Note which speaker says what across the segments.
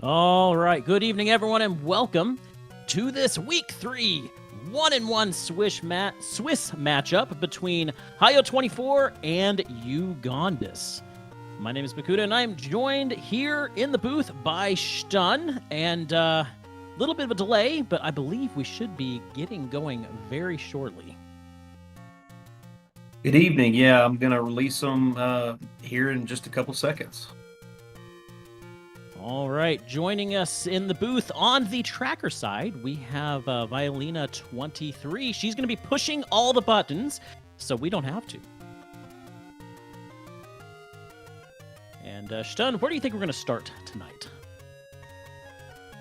Speaker 1: All right, good evening, everyone, and welcome to this Week 3 1-1 Swiss matchup between Hyo24 and Ugondis. My name is Bakuda, and I am joined here in the booth by Stun, and a little bit of a delay, but I believe we should be getting going very shortly.
Speaker 2: Good evening. Yeah, I'm going to release them here in just a couple seconds.
Speaker 1: All right, joining us in the booth on the tracker side, we have Hyo24. She's going to be pushing all the buttons, so we don't have to. And Stun, where do you think we're going to start tonight?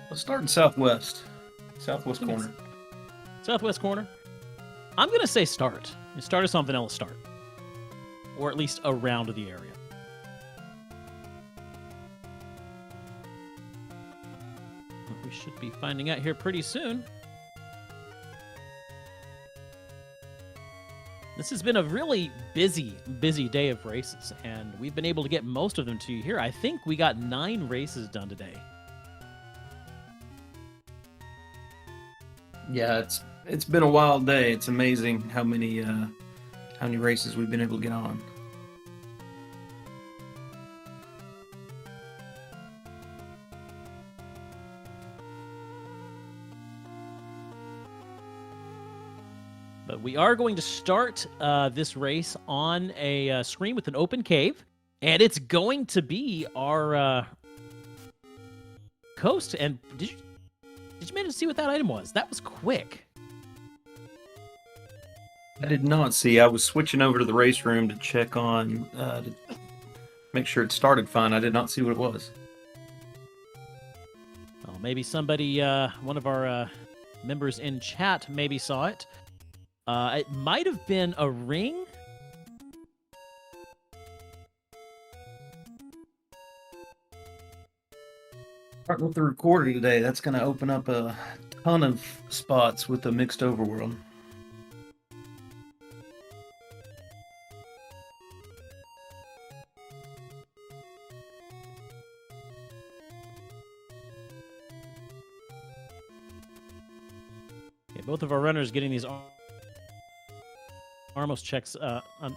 Speaker 2: Let's start in southwest corner.
Speaker 1: Southwest corner? I'm going to say start. Start is something else start. Or at least around the area. We should be finding out here pretty soon. This has been a really busy day of races, and we've been able to get most of them to you here. I think we got 9 races done today.
Speaker 2: Yeah, it's been a wild day. It's amazing how many races we've been able to get on.
Speaker 1: But we are going to start this race on a screen with an open cave, and it's going to be our coast. And did you manage to see what that item was? That was quick.
Speaker 2: I did not see. I was switching over to the race room to check on, to make sure it started fine. I did not see what it was.
Speaker 1: Oh, maybe somebody, one of our members in chat maybe saw it. It might have been a ring.
Speaker 2: Starting with the recorder today, that's going to open up a ton of spots with the mixed overworld.
Speaker 1: Okay, both of our runners getting these Armos checks on. All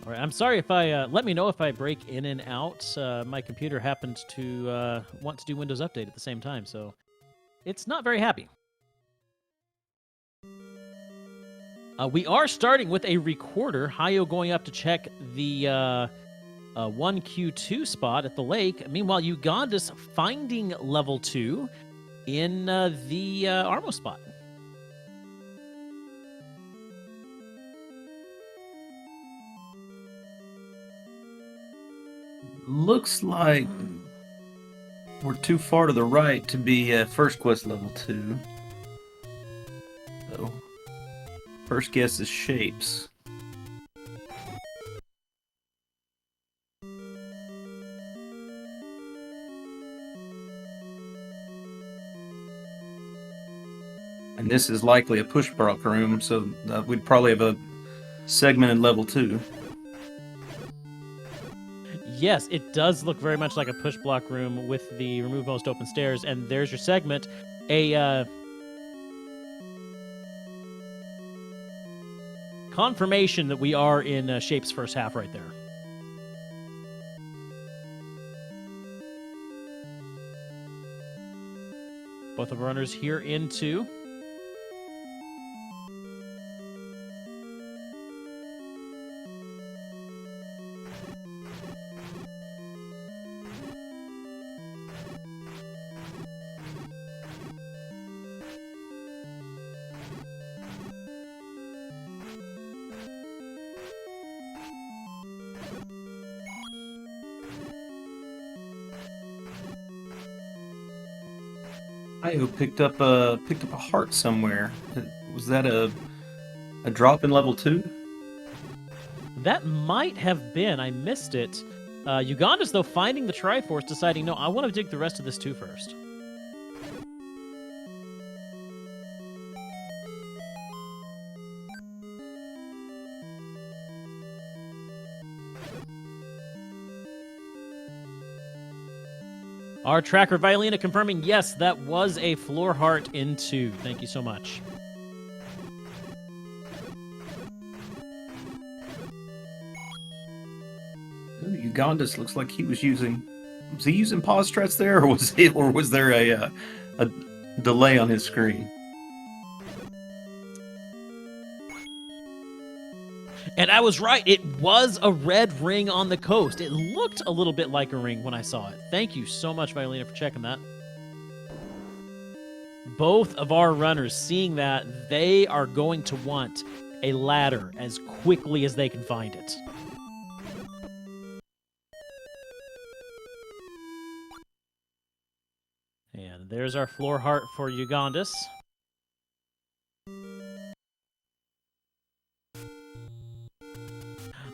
Speaker 1: right, I'm sorry if I let me know if I break in and out. My computer happens to want to do Windows Update at the same time, so it's not very happy. We are starting with a recorder. Hyo going up to check the 1Q2 spot at the lake. Meanwhile, Ugondis finding level 2 in the Armo spot.
Speaker 2: Looks like we're too far to the right to be first quest level 2. So, first guess is shapes. And this is likely a push block room, so we'd probably have a segmented level 2.
Speaker 1: Yes, it does look very much like a push block room with the remove most open stairs, and there's your segment. A confirmation that we are in Shape's first half right there. Both of our runners here into.
Speaker 2: Hyo picked up a heart somewhere. Was that a drop in level 2?
Speaker 1: That might have been. I missed it. Ugondis, though, finding the Triforce, deciding, no, I want to dig the rest of this too first. Our tracker Violina confirming, yes, that was a floor heart in 2. Thank you so much.
Speaker 2: Ugondis looks like he was using. Was he using pause strats there, or was there a delay on his screen?
Speaker 1: And I was right. It was a red ring on the coast. It looked a little bit like a ring when I saw it. Thank you so much, Violina, for checking that. Both of our runners, seeing that, they are going to want a ladder as quickly as they can find it. And there's our floor heart for Ugondis.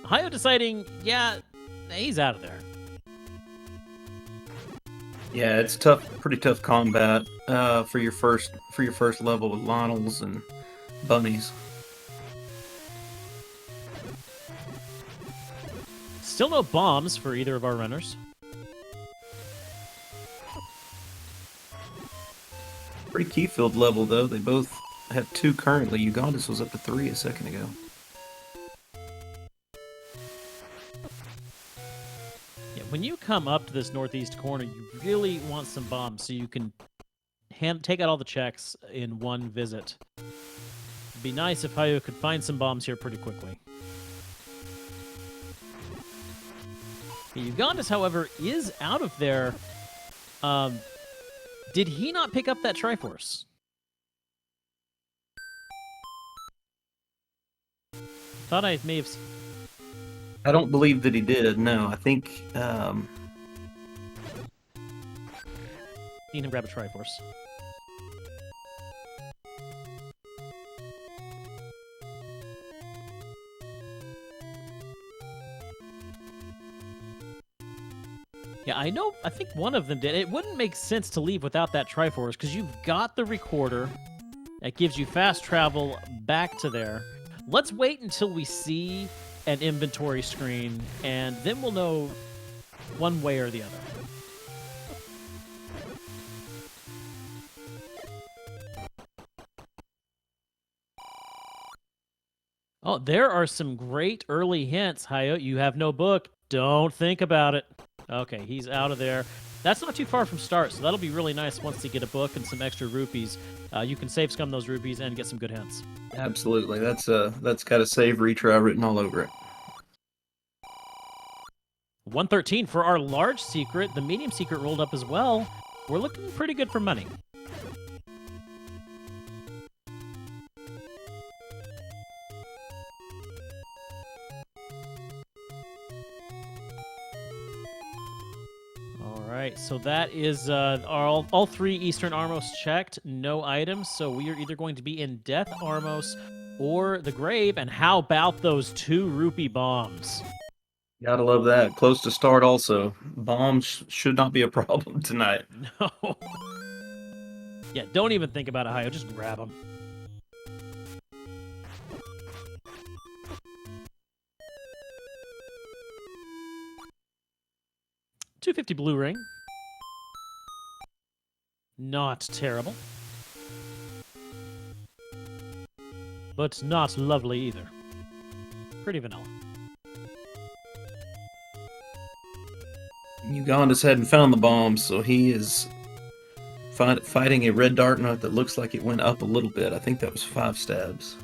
Speaker 1: Hyo deciding, yeah, he's out of there.
Speaker 2: Yeah, it's tough, pretty tough combat for your first level with Lionels and bunnies.
Speaker 1: Still no bombs for either of our runners.
Speaker 2: Pretty key-filled level though. They both have 2 currently. Ugondis was up to 3 a second ago.
Speaker 1: When you come up to this northeast corner, you really want some bombs so you can take out all the checks in one visit. It'd be nice if Hyo could find some bombs here pretty quickly. Ugondis, however, is out of there. Did he not pick up that Triforce? Thought I may have seen...
Speaker 2: I don't believe that he did. No, I think
Speaker 1: seen him grab a Triforce. Yeah, I know. I think one of them did. It wouldn't make sense to leave without that Triforce because you've got the recorder. That gives you fast travel back to there. Let's wait until we see an inventory screen, and then we'll know one way or the other. Oh, there are some great early hints, Hyo. You have no book. Don't think about it. Okay, he's out of there. That's not too far from start, so that'll be really nice once you get a book and some extra rupees. You can save scum those rupees and get some good hints.
Speaker 2: absolutely that's got a save retry written all over it.
Speaker 1: 113 for our large secret. The medium secret rolled up as well. We're looking pretty good for money. Alright, so that is all 3 Eastern Armos checked. No items, so we are either going to be in Death Armos or the Grave. And how about those 2 rupee bombs?
Speaker 2: Gotta love that. Close to start also. Bombs should not be a problem tonight.
Speaker 1: No. Yeah, don't even think about it, Hyo. Just grab them. $250 blue ring. Not terrible. But not lovely either. Pretty vanilla.
Speaker 2: Ugondis hadn't found the bomb, so he is fighting a red dart note that looks like it went up a little bit. I think that was 5 stabs.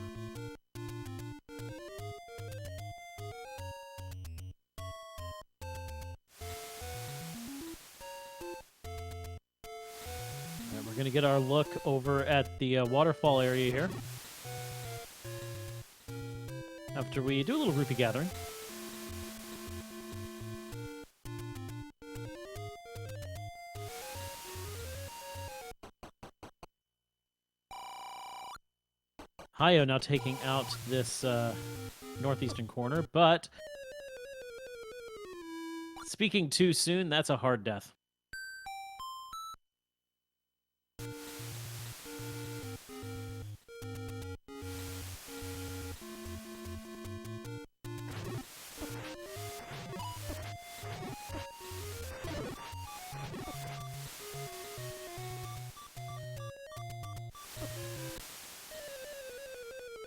Speaker 1: And we're going to get our look over at the waterfall area here. After we do a little rupee gathering. Hyo now taking out this northeastern corner, but speaking too soon, that's a hard death.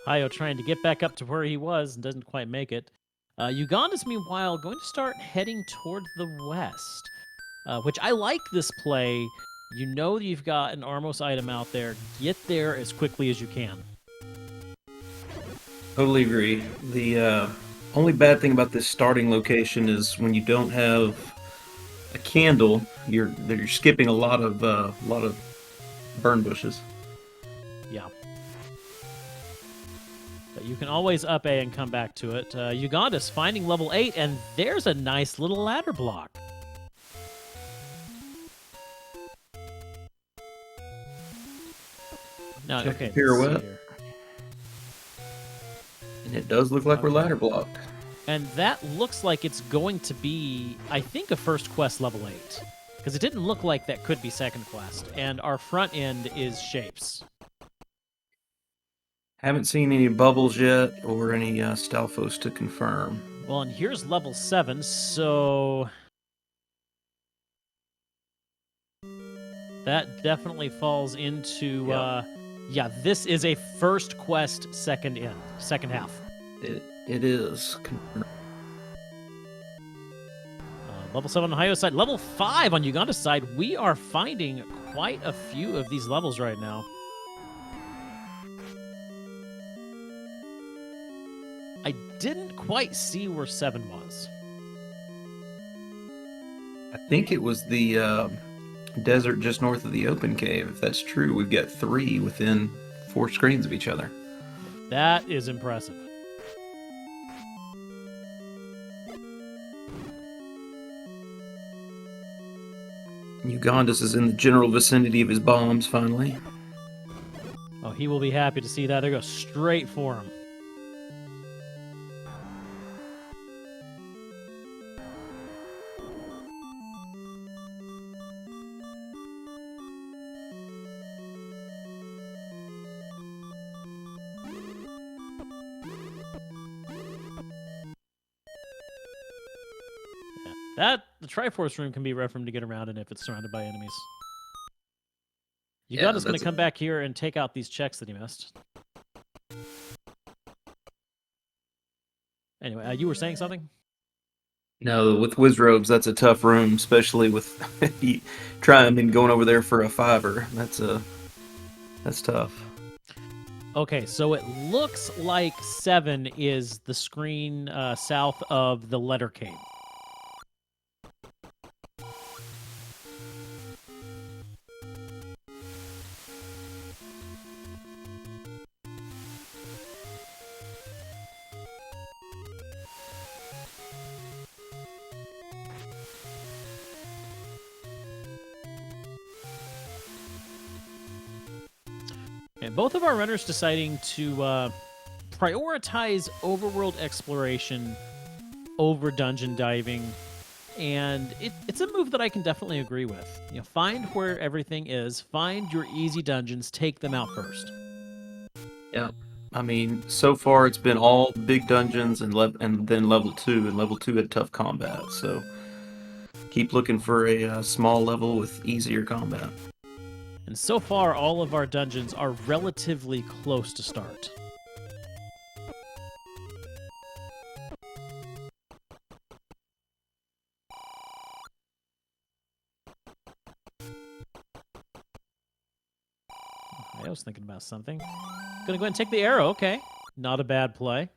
Speaker 1: Hyo trying to get back up to where he was and doesn't quite make it. Ugondis, meanwhile, going to start heading toward the west, which I like this play. You know you've got an Armos item out there. Get there as quickly as you can.
Speaker 2: Totally agree. The only bad thing about this starting location is when you don't have a candle, you're skipping a lot of burn bushes.
Speaker 1: Yeah. But you can always up A and come back to it. Ugondis finding level 8, and there's a nice little ladder block. Now,
Speaker 2: Check
Speaker 1: okay,
Speaker 2: the pirouette. And it does look like we're ladder blocked.
Speaker 1: And that looks like it's going to be, I think, a first quest level 8. Because it didn't look like that could be second quest. And our front end is shapes.
Speaker 2: Haven't seen any bubbles yet or any Stalfos to confirm.
Speaker 1: Well, and here's level 7, so that definitely falls into, yeah, this is a first quest second half.
Speaker 2: It is.
Speaker 1: Level 7 on Hyo's side. Level 5 on Ugondis' side. We are finding quite a few of these levels right now. I didn't quite see where 7 was.
Speaker 2: I think it was the desert just north of the open cave. If that's true, we've got 3 within 4 screens of each other.
Speaker 1: That is impressive.
Speaker 2: Ugondis is in the general vicinity of his bombs, finally.
Speaker 1: Oh, he will be happy to see that. They go straight for him. The Triforce room can be rough room to get around in if it's surrounded by enemies. Ugondis going to come back here and take out these checks that he missed. Anyway, you were saying something?
Speaker 2: No, with Wizrobes, that's a tough room, especially with going over there for a 5er. That's tough.
Speaker 1: Okay, so it looks like 7 is the screen south of the letter cave. And both of our runners deciding to prioritize overworld exploration over dungeon diving, and it's a move that I can definitely agree with. You know, find where everything is, find your easy dungeons, take them out first.
Speaker 2: Yeah, I mean, so far it's been all big dungeons and then level 2, and level 2 had tough combat. So keep looking for a small level with easier combat.
Speaker 1: And so far, all of our dungeons are relatively close to start. I was thinking about something. Gonna go ahead and take the arrow. Okay. Not a bad play.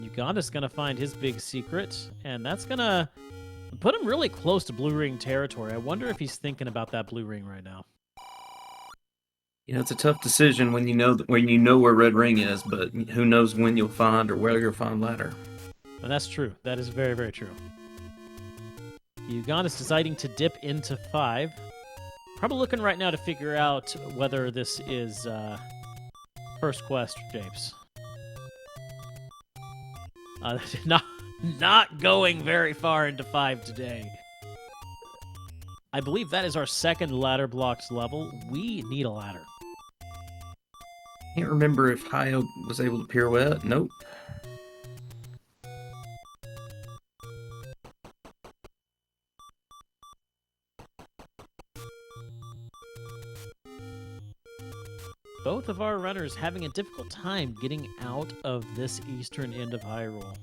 Speaker 1: Ugondis gonna find his big secret, and that's gonna put him really close to blue ring territory. I wonder if he's thinking about that blue ring right now.
Speaker 2: You know, it's a tough decision when you know where red ring is, but who knows when you'll find or where you'll find ladder.
Speaker 1: And that's true. That is very, very true. Ugondis deciding to dip into 5. Probably looking right now to figure out whether this is first quest shapes. Not going very far into 5 today. I believe that is our second ladder blocked level. We need a ladder.
Speaker 2: Can't remember if Hyo was able to pirouette. Nope.
Speaker 1: both of our runners having a difficult time getting out of this eastern end of Hyrule.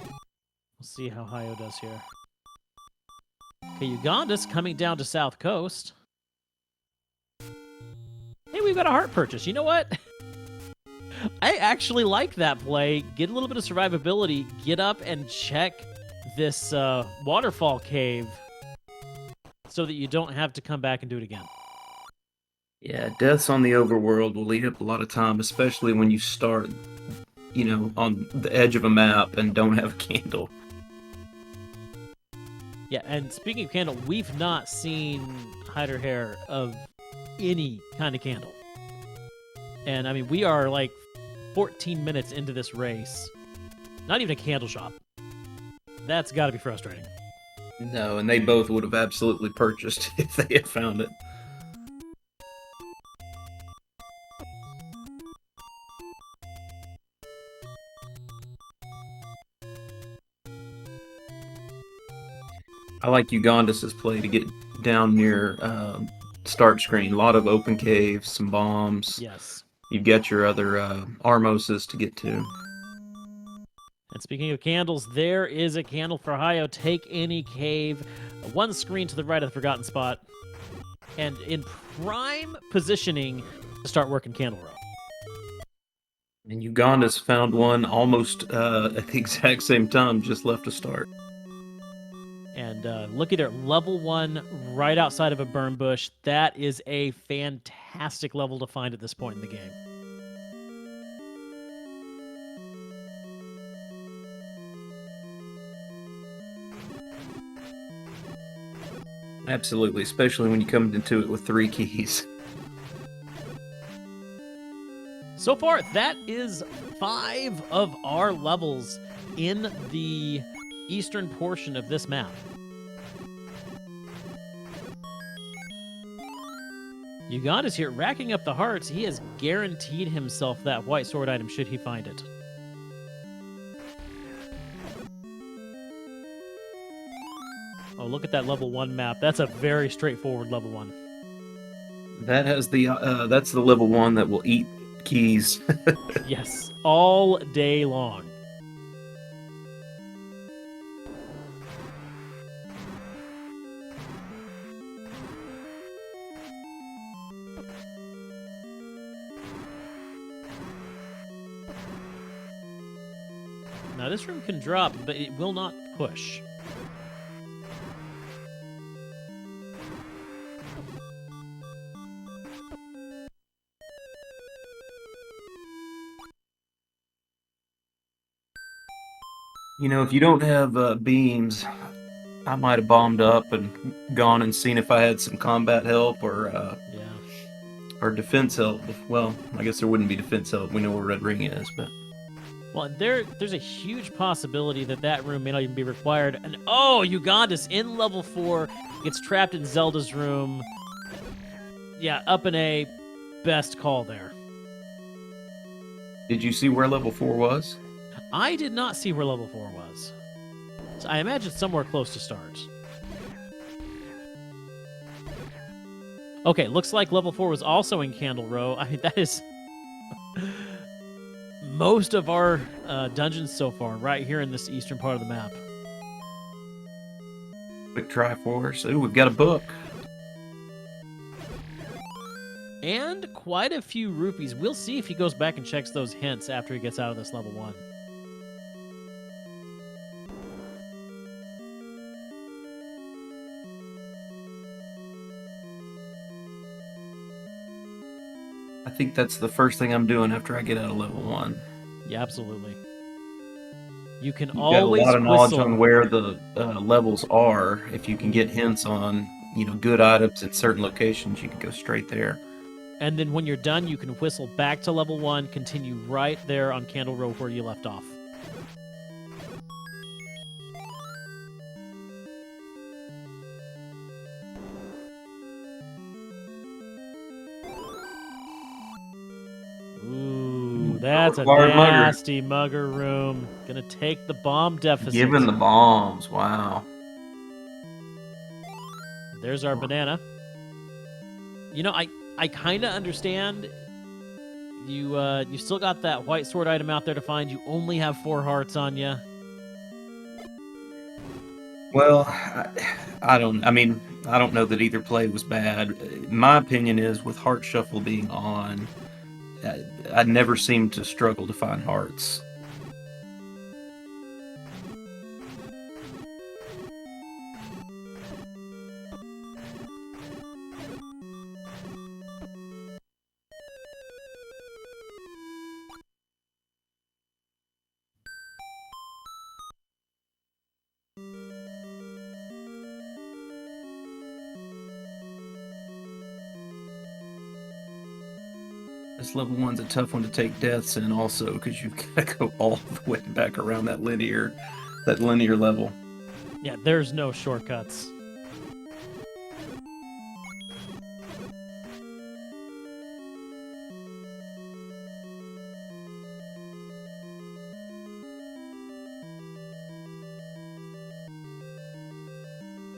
Speaker 1: We'll see how Hyo does here. Okay, Ugondis coming down to South Coast. Hey, we've got a heart purchase. You know what? I actually like that play. Get a little bit of survivability. Get up and check this waterfall cave so that you don't have to come back and do it again.
Speaker 2: Yeah, deaths on the overworld will eat up a lot of time, especially when you start, you know, on the edge of a map and don't have a candle.
Speaker 1: Yeah, and speaking of candle, we've not seen hide or hair of any kind of candle. And I mean, we are like 14 minutes into this race. Not even a candle shop. That's got to be frustrating.
Speaker 2: No, and they both would have absolutely purchased if they had found it. I like Ugondis' play to get down near start screen. A lot of open caves, some bombs.
Speaker 1: Yes.
Speaker 2: You've got your other Armoses to get to.
Speaker 1: And speaking of candles, there is a candle for Hyo. Take any cave. One screen to the right of the Forgotten Spot. And in prime positioning to start working Candle Row.
Speaker 2: And Ugondis found one almost at the exact same time, just left to start.
Speaker 1: And looky there, level 1 right outside of a burn bush. That is a fantastic level to find at this point in the game.
Speaker 2: Absolutely, especially when you come into it with 3 keys.
Speaker 1: So far, that is 5 of our levels in the eastern portion of this map. Ugondis here racking up the hearts. He has guaranteed himself that white sword item should he find it. Oh, look at that level 1 map. That's a very straightforward level 1.
Speaker 2: That has the that's the level 1 that will eat keys.
Speaker 1: Yes, all day long. Now this room can drop, but it will not push.
Speaker 2: You know, if you don't have beams, I might have bombed up and gone and seen if I had some combat help or or defense help. Well, I guess there wouldn't be defense help. We know where Red Ring is, but
Speaker 1: well, there's a huge possibility that that room may not even be required. And oh, Ugondis in level 4 gets trapped in Zelda's room. Yeah, up in A, best call there.
Speaker 2: Did you see where level 4 was?
Speaker 1: I did not see where level 4 was. So I imagine somewhere close to start. Okay, looks like level 4 was also in Candle Row. I mean, that is most of our dungeons so far, right here in this eastern part of the map.
Speaker 2: Quick try for us. Ooh, we've got a book.
Speaker 1: And quite a few rupees. We'll see if he goes back and checks those hints after he gets out of this level 1.
Speaker 2: I think that's the first thing I'm doing after I get out of level 1.
Speaker 1: Yeah, absolutely. You can
Speaker 2: You've
Speaker 1: always
Speaker 2: got a lot of knowledge
Speaker 1: whistle.
Speaker 2: on where the levels are. If you can get hints on, you know, good items in certain locations, you can go straight there.
Speaker 1: And then when you're done, you can whistle back to level 1, continue right there on Candle Row where you left off. Ooh, that's a nasty mugger room. Gonna take the bomb deficit.
Speaker 2: Given the bombs, wow.
Speaker 1: There's our banana. You know, I kind of understand. You still got that white sword item out there to find. You only have 4 hearts on you.
Speaker 2: Well, I don't. I mean, I don't know that either play was bad. My opinion is, with Heart Shuffle being on, I never seem to struggle to find hearts. This level 1's a tough one to take deaths in, also because you've got to go all the way back around that linear level.
Speaker 1: Yeah, there's no shortcuts.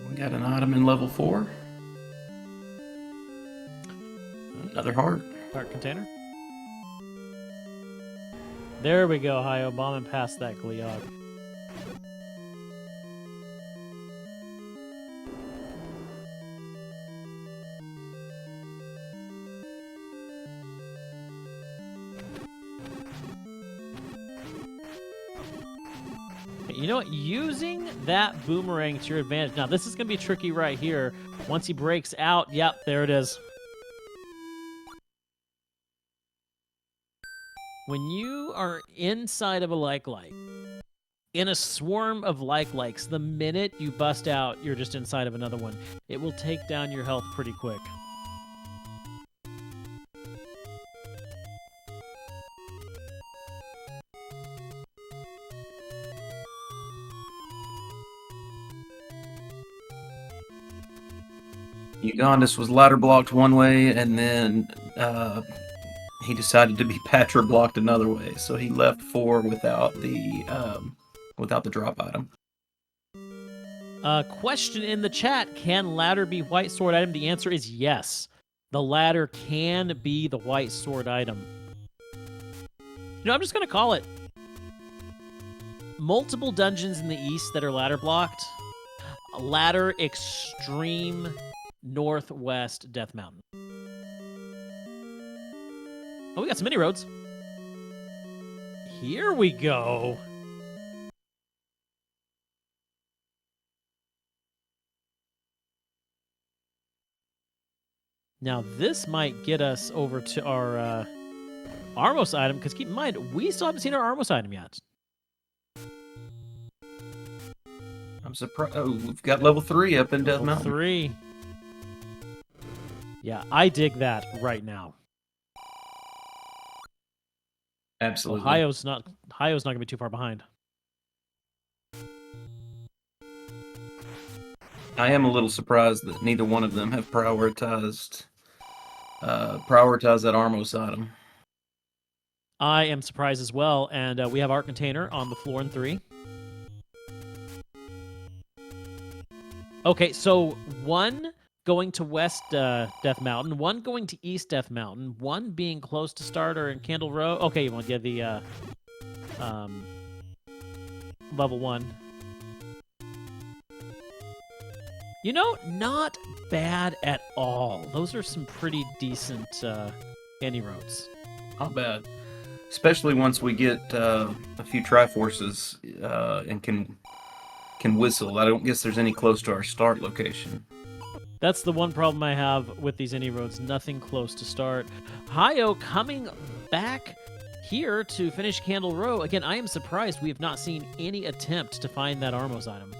Speaker 2: We got an item in level 4. Another heart.
Speaker 1: Heart container. There we go, Hyo, bombing past that Gliog. You know what? Using that boomerang to your advantage. Now, this is going to be tricky right here. Once he breaks out, yep, there it is. When you are inside of a like-like, in a swarm of like-likes, the minute you bust out, you're just inside of another one. It will take down your health pretty quick.
Speaker 2: Ugondis was ladder blocked one way, and then he decided to be Patra blocked another way. So he left 4 without the drop item.
Speaker 1: Question in the chat: can ladder be white sword item? The answer is yes. The ladder can be the white sword item. You know, I'm just gonna call it. Multiple dungeons in the east that are ladder blocked. Ladder extreme. Northwest Death Mountain. Oh, we got some mini roads. Here we go. Now this might get us over to our Armos item, because keep in mind, we still haven't seen our Armos item yet.
Speaker 2: I'm surprised. Oh, we've got level 3 up in Death
Speaker 1: Level
Speaker 2: Mountain.
Speaker 1: 3. Yeah, I dig that right now.
Speaker 2: Absolutely.
Speaker 1: Ohio's not gonna be too far behind.
Speaker 2: I am a little surprised that neither one of them have prioritized that Armos item.
Speaker 1: I am surprised as well, and we have Art Container on the floor in 3. Okay, so 1 going to West Death Mountain, 1 going to East Death Mountain, 1 being close to starter in Candle Row. Okay, you want to get the level 1. You know, not bad at all. Those are some pretty decent candy roads.
Speaker 2: Not bad. Especially once we get a few Triforces and can whistle. I don't guess there's any close to our start location.
Speaker 1: That's the one problem I have with these any roads. Nothing close to start. Hyo coming back here to finish Candle Row. Again, I am surprised we have not seen any attempt to find that Armos item.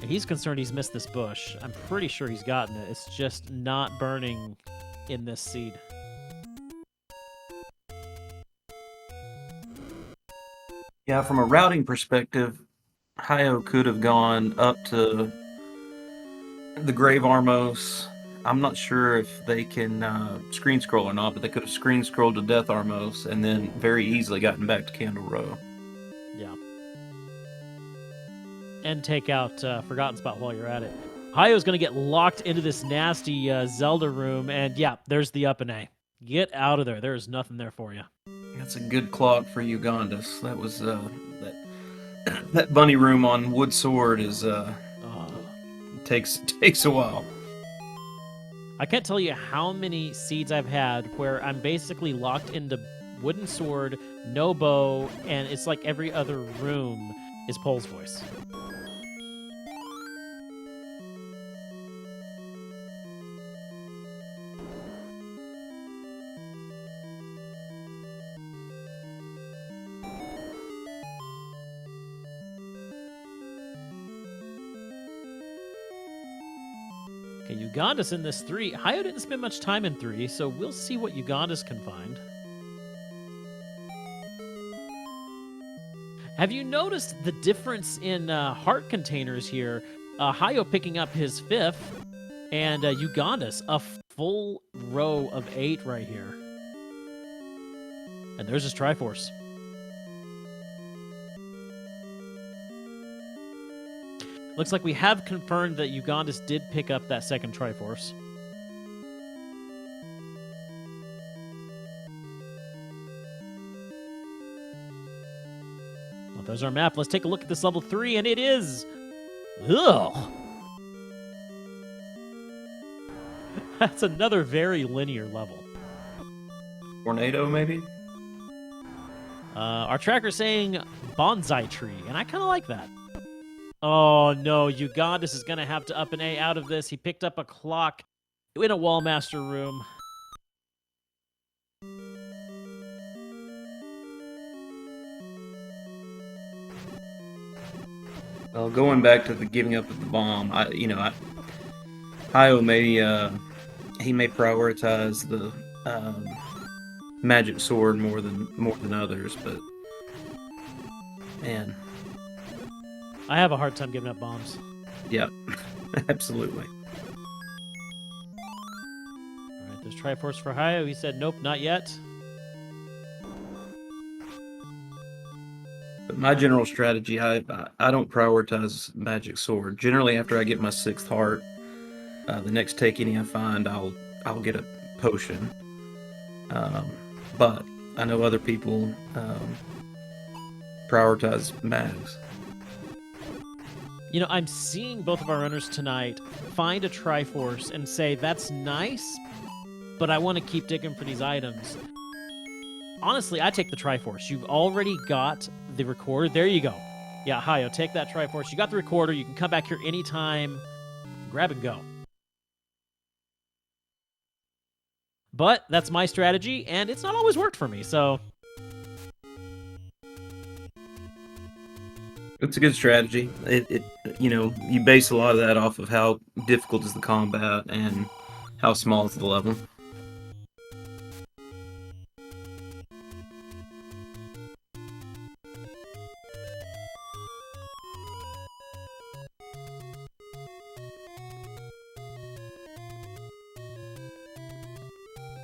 Speaker 1: He's concerned he's missed this bush. I'm pretty sure he's gotten it. It's just not burning in this seed.
Speaker 2: Yeah, from a routing perspective, Hyo could have gone up to the Grave Armos. I'm not sure if they can screen scroll or not, but they could have screen scrolled to Death Armos and then very easily gotten back to Candle Row.
Speaker 1: Yeah. and take out Forgotten Spot while you're at it. Hyo's going to get locked into this nasty Zelda room, and yeah, there's the up and A. Get out of there. There's nothing there for you.
Speaker 2: That's a good clock for Ugondis. That was that bunny room on Wood Sword is takes a while.
Speaker 1: I can't tell you how many seeds I've had where I'm basically locked into Wooden Sword, no bow, and it's like every other room is Pole's voice. Okay, Ugondis in this 3. Hyo didn't spend much time in 3, so we'll see what Ugondis can find. Have you noticed the difference in heart containers here? Hyo picking up his 5th, and Ugondis a full row of 8 right here. And there's his Triforce. Looks like we have confirmed that Ugondis did pick up that second Triforce. Well, there's our map. Let's take a look at this level 3, and it is... Ugh! That's another very linear level.
Speaker 2: Tornado, maybe?
Speaker 1: Our tracker's saying bonsai tree, and I kind of like that. Oh, no, Ugondis is going to have to up an A out of this. He picked up a clock in a Wallmaster room.
Speaker 2: Well, going back to the giving up of the bomb, Hyo may he may prioritize the magic sword more than others, but man,
Speaker 1: I have a hard time giving up bombs.
Speaker 2: yeah, absolutely.
Speaker 1: All right, there's Triforce for Hyo. He said, nope, not yet.
Speaker 2: But my general strategy, I don't prioritize magic sword. Generally, after I get my 6th heart, the next take any I find, I'll get a potion. But I know other people prioritize mags.
Speaker 1: You know, I'm seeing both of our runners tonight find a Triforce and say, that's nice, but I want to keep digging for these items. Honestly, I take the Triforce. You've already got the recorder. There you go. Yeah, Hyo, take that Triforce. You got the recorder. You can come back here anytime. Grab and go. But that's my strategy, and it's not always worked for me, so...
Speaker 2: It's a good strategy. You base a lot of that off of how difficult is the combat and how small is the level.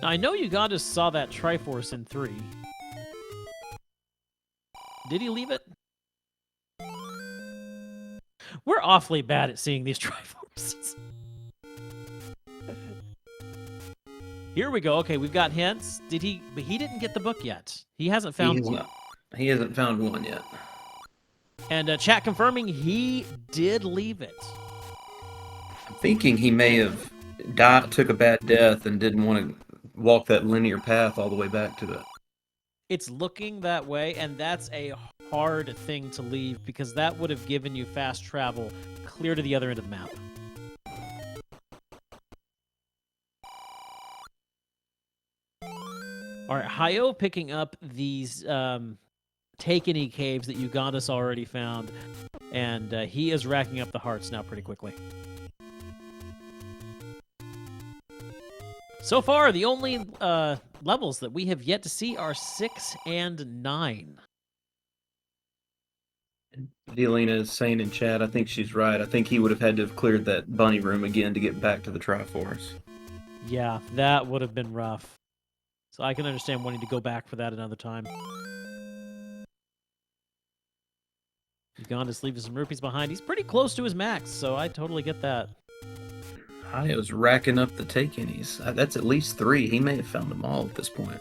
Speaker 1: Now, I know Ugondis saw that Triforce in 3. Did he leave it? We're awfully bad at seeing these Triforces. Here we go. Okay, we've got hints. But he didn't get the book yet. He hasn't found one.
Speaker 2: He hasn't found one yet.
Speaker 1: And chat confirming he did leave it.
Speaker 2: I'm thinking he may have took a bad death and didn't want to walk that linear path all the way back to it.
Speaker 1: It's looking that way, and that's a hard thing to leave because that would have given you fast travel clear to the other end of the map. All right, Hyo picking up these take-any caves that Ugondis already found, and he is racking up the hearts now pretty quickly. So far, the only levels that we have yet to see are 6 and 9.
Speaker 2: Delina is saying in chat, I think she's right. I think he would have had to have cleared that bunny room again to get back to the Triforce.
Speaker 1: Yeah, that would have been rough. So I can understand wanting to go back for that another time. Ugondis leaving some rupees behind. He's pretty close to his max, so I totally get that.
Speaker 2: Hyo's racking up the take-innies. That's at least 3. He may have found them all at this point.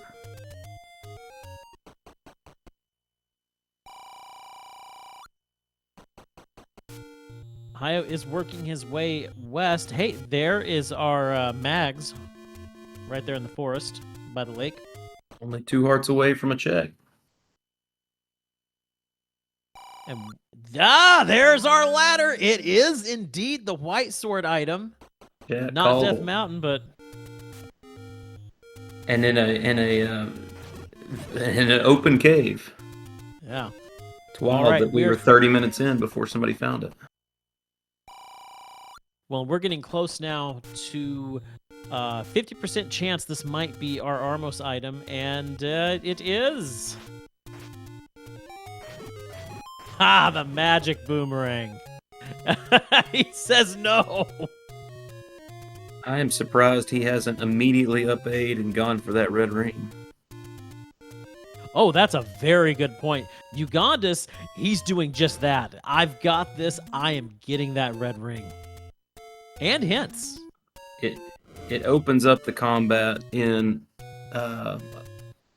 Speaker 1: Hyo is working his way west. Hey, there is our Mags. Right there in the forest by the lake.
Speaker 2: Only 2 hearts away from a check.
Speaker 1: And there's our ladder. It is indeed the white sword item.
Speaker 2: Yeah,
Speaker 1: not Death Mountain, but
Speaker 2: and in an open cave.
Speaker 1: Yeah.
Speaker 2: It's wild that we were 30 minutes in before somebody found it.
Speaker 1: Well, we're getting close now to 50% chance this might be our Armos item, and it is. Ha! The magic boomerang. He says no.
Speaker 2: I am surprised he hasn't immediately up-A'd and gone for that red ring.
Speaker 1: Oh, that's a very good point. Ugondis, he's doing just that. I've got this. I am getting that red ring. And hints.
Speaker 2: It opens up the combat in a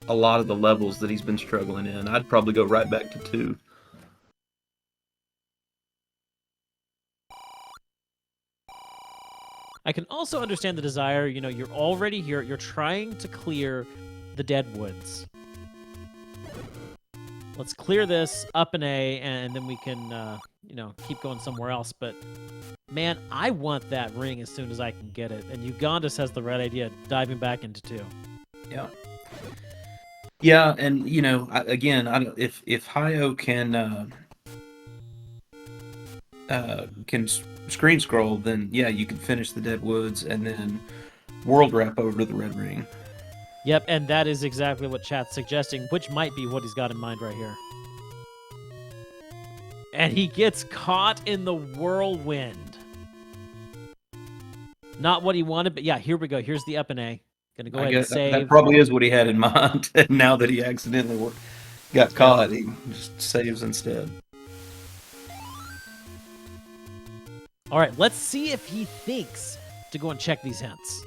Speaker 2: lot of the levels that he's been struggling in. I'd probably go right back to 2.
Speaker 1: I can also understand the desire. You know, you're already here. You're trying to clear the Deadwoods. Let's clear this up an A, and then we can, you know, keep going somewhere else. But, man, I want that ring as soon as I can get it. And Ugondis has the right idea, diving back into 2.
Speaker 2: Yeah. Yeah, and, you know, again, if Hyo can screen scroll, then yeah, you can finish the Deadwoods and then world wrap over to the red ring.
Speaker 1: Yep, and that is exactly what chat's suggesting, which might be what he's got in mind right here. And he gets caught in the whirlwind. Not what he wanted, but yeah, here we go. Here's the up and A. Gonna go ahead and save.
Speaker 2: That probably is what he had in mind. And now that he accidentally got caught, he just saves instead.
Speaker 1: All right, let's see if he thinks to go and check these hints.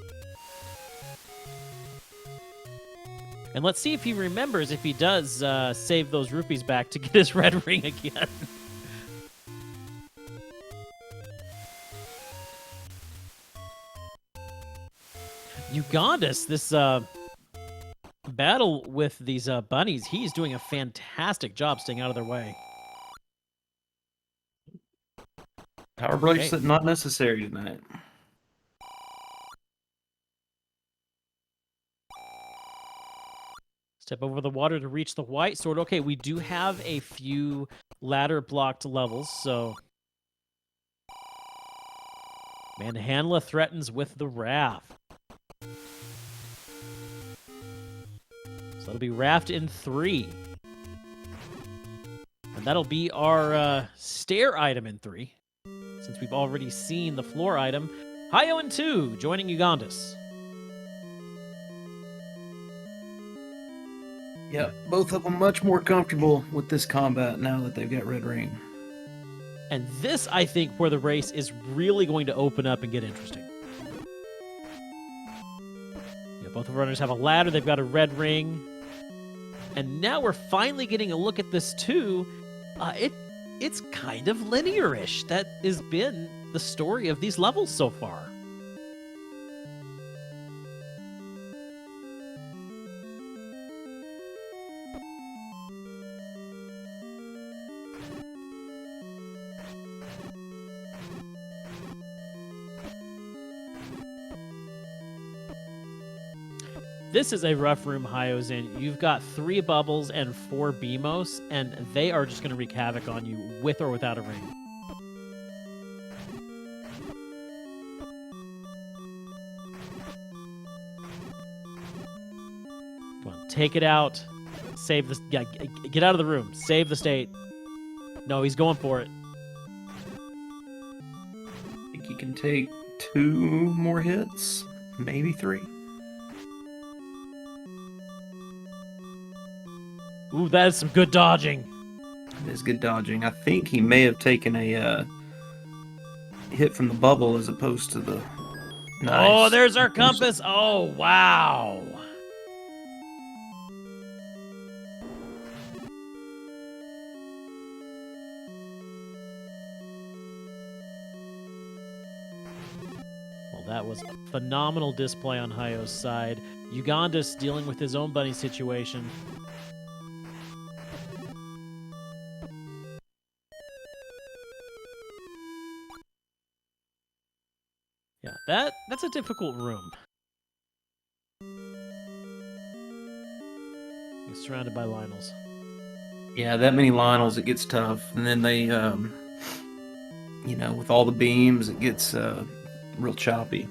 Speaker 1: And let's see if he remembers if he does save those rupees back to get his red ring again. Ugondis, this battle with these bunnies, he's doing a fantastic job staying out of their way.
Speaker 2: Power bracelet not necessary tonight.
Speaker 1: Step over the water to reach the white sword. Okay, we do have a few ladder-blocked levels, so... Manhandla threatens with the Raft. So it'll be Raft in 3. And that'll be our stair item in 3. Since we've already seen the floor item. Hyo in 2, joining Ugondis.
Speaker 2: Yeah, both of them much more comfortable with this combat now that they've got red ring.
Speaker 1: And this, I think, where the race is really going to open up and get interesting. Yeah, both the runners have a ladder. They've got a red ring. And now we're finally getting a look at this, too. It's kind of linear-ish. That has been the story of these levels so far. This is a rough room Hyo's in. You've got 3 bubbles and 4 BMOS, and they are just going to wreak havoc on you with or without a ring. Come on, take it out. Save this. Yeah, get out of the room. Save the state. No, he's going for it.
Speaker 2: I think he can take 2 more hits, maybe 3.
Speaker 1: Ooh, that is some good dodging.
Speaker 2: It's good dodging. I think he may have taken a hit from the bubble as opposed to the... Nice.
Speaker 1: Oh, there's our compass. Oh, wow. Well, that was a phenomenal display on Hyo's side. Ugondis dealing with his own bunny situation. Yeah, that's a difficult room. He's surrounded by Lionels.
Speaker 2: Yeah, that many Lionels, it gets tough. And then they, you know, with all the beams, it gets real choppy.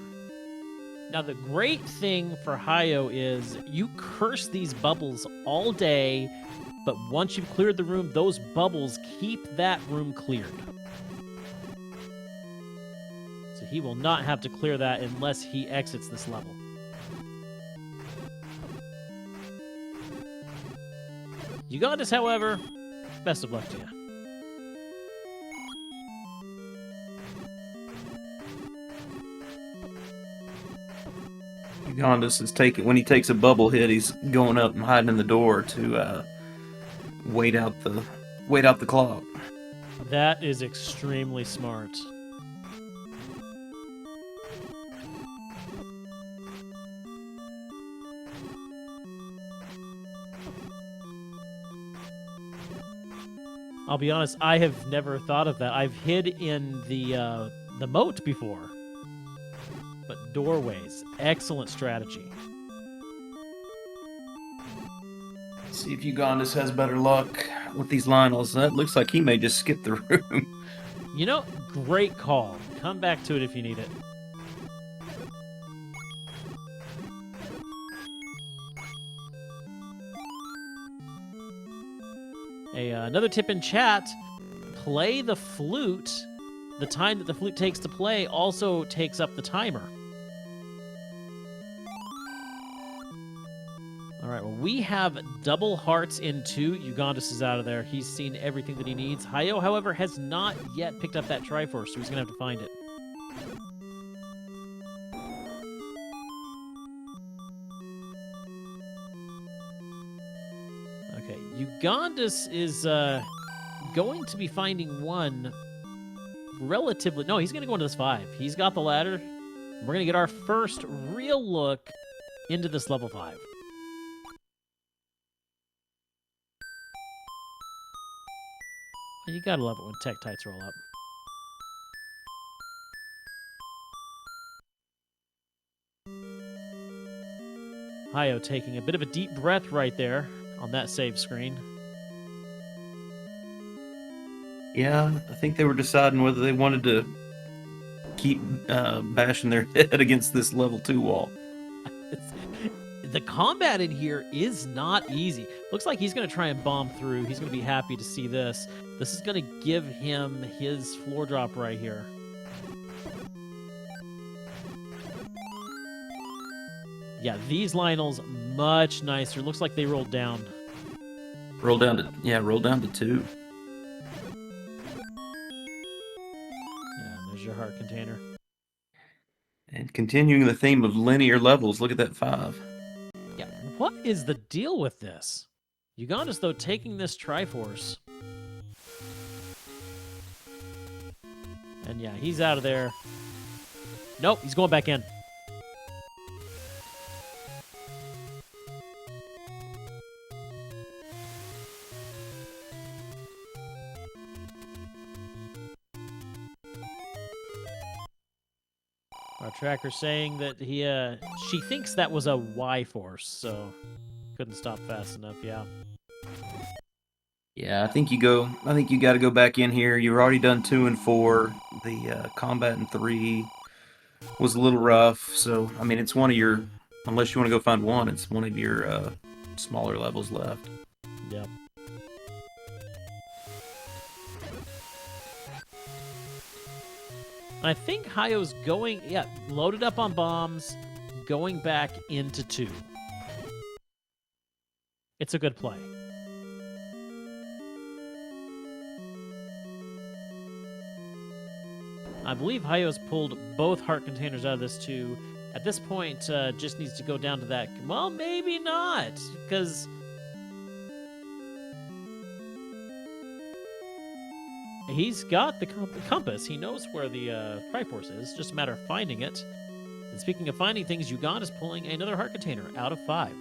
Speaker 1: Now, the great thing for Hyo is you curse these bubbles all day, but once you've cleared the room, those bubbles keep that room cleared. So he will not have to clear that unless he exits this level. Ugondis, however, best of luck to you.
Speaker 2: Ugondis is taking, when he takes a bubble hit, he's going up and hiding in the door to wait out the clock.
Speaker 1: That is extremely smart. I'll be honest, I have never thought of that. I've hid in the moat before. But doorways, excellent strategy.
Speaker 2: See if Ugondis has better luck with these Lionels. That looks like he may just skip the room.
Speaker 1: You know, great call. Come back to it if you need it. Another tip in chat, play the flute. The time that the flute takes to play also takes up the timer. All right, well, we have double hearts in 2. Ugondis is out of there. He's seen everything that he needs. Hyo, however, has not yet picked up that Triforce, so he's going to have to find it. Okay, Ugondis is going to be finding one relatively... No, he's going to go into this 5. He's got the ladder. We're going to get our first real look into this level 5. You gotta love it when tech tights roll up. Hyo taking a bit of a deep breath right there on that save screen.
Speaker 2: Yeah, I think they were deciding whether they wanted to keep bashing their head against this level 2 wall.
Speaker 1: The combat in here is not easy. Looks like he's going to try and bomb through. He's going to be happy to see this. This is going to give him his floor drop right here. Yeah, these Lionels, much nicer. Looks like they rolled down.
Speaker 2: Roll down to 2.
Speaker 1: Yeah, there's your heart container.
Speaker 2: And continuing the theme of linear levels, look at that 5.
Speaker 1: Yeah, what is the deal with this? Ugondis, though, taking this Triforce. And yeah, he's out of there. Nope, he's going back in. Our tracker's saying that she thinks that was a Y force, so couldn't stop fast enough. Yeah.
Speaker 2: Yeah, I think you got to go back in here. You've already done 2 and 4. The combat in 3 was a little rough. So I mean, it's one of your, unless you want to go find one, it's one of your smaller levels left.
Speaker 1: Yep. I think Hyo's going, loaded up on bombs, going back into 2. It's a good play. I believe Hyo's pulled both heart containers out of this too. At this point, just needs to go down to that. Well, maybe not, because he's got the compass. He knows where the Triforce is. Just a matter of finding it. And speaking of finding things, Ugondis pulling another heart container out of 5.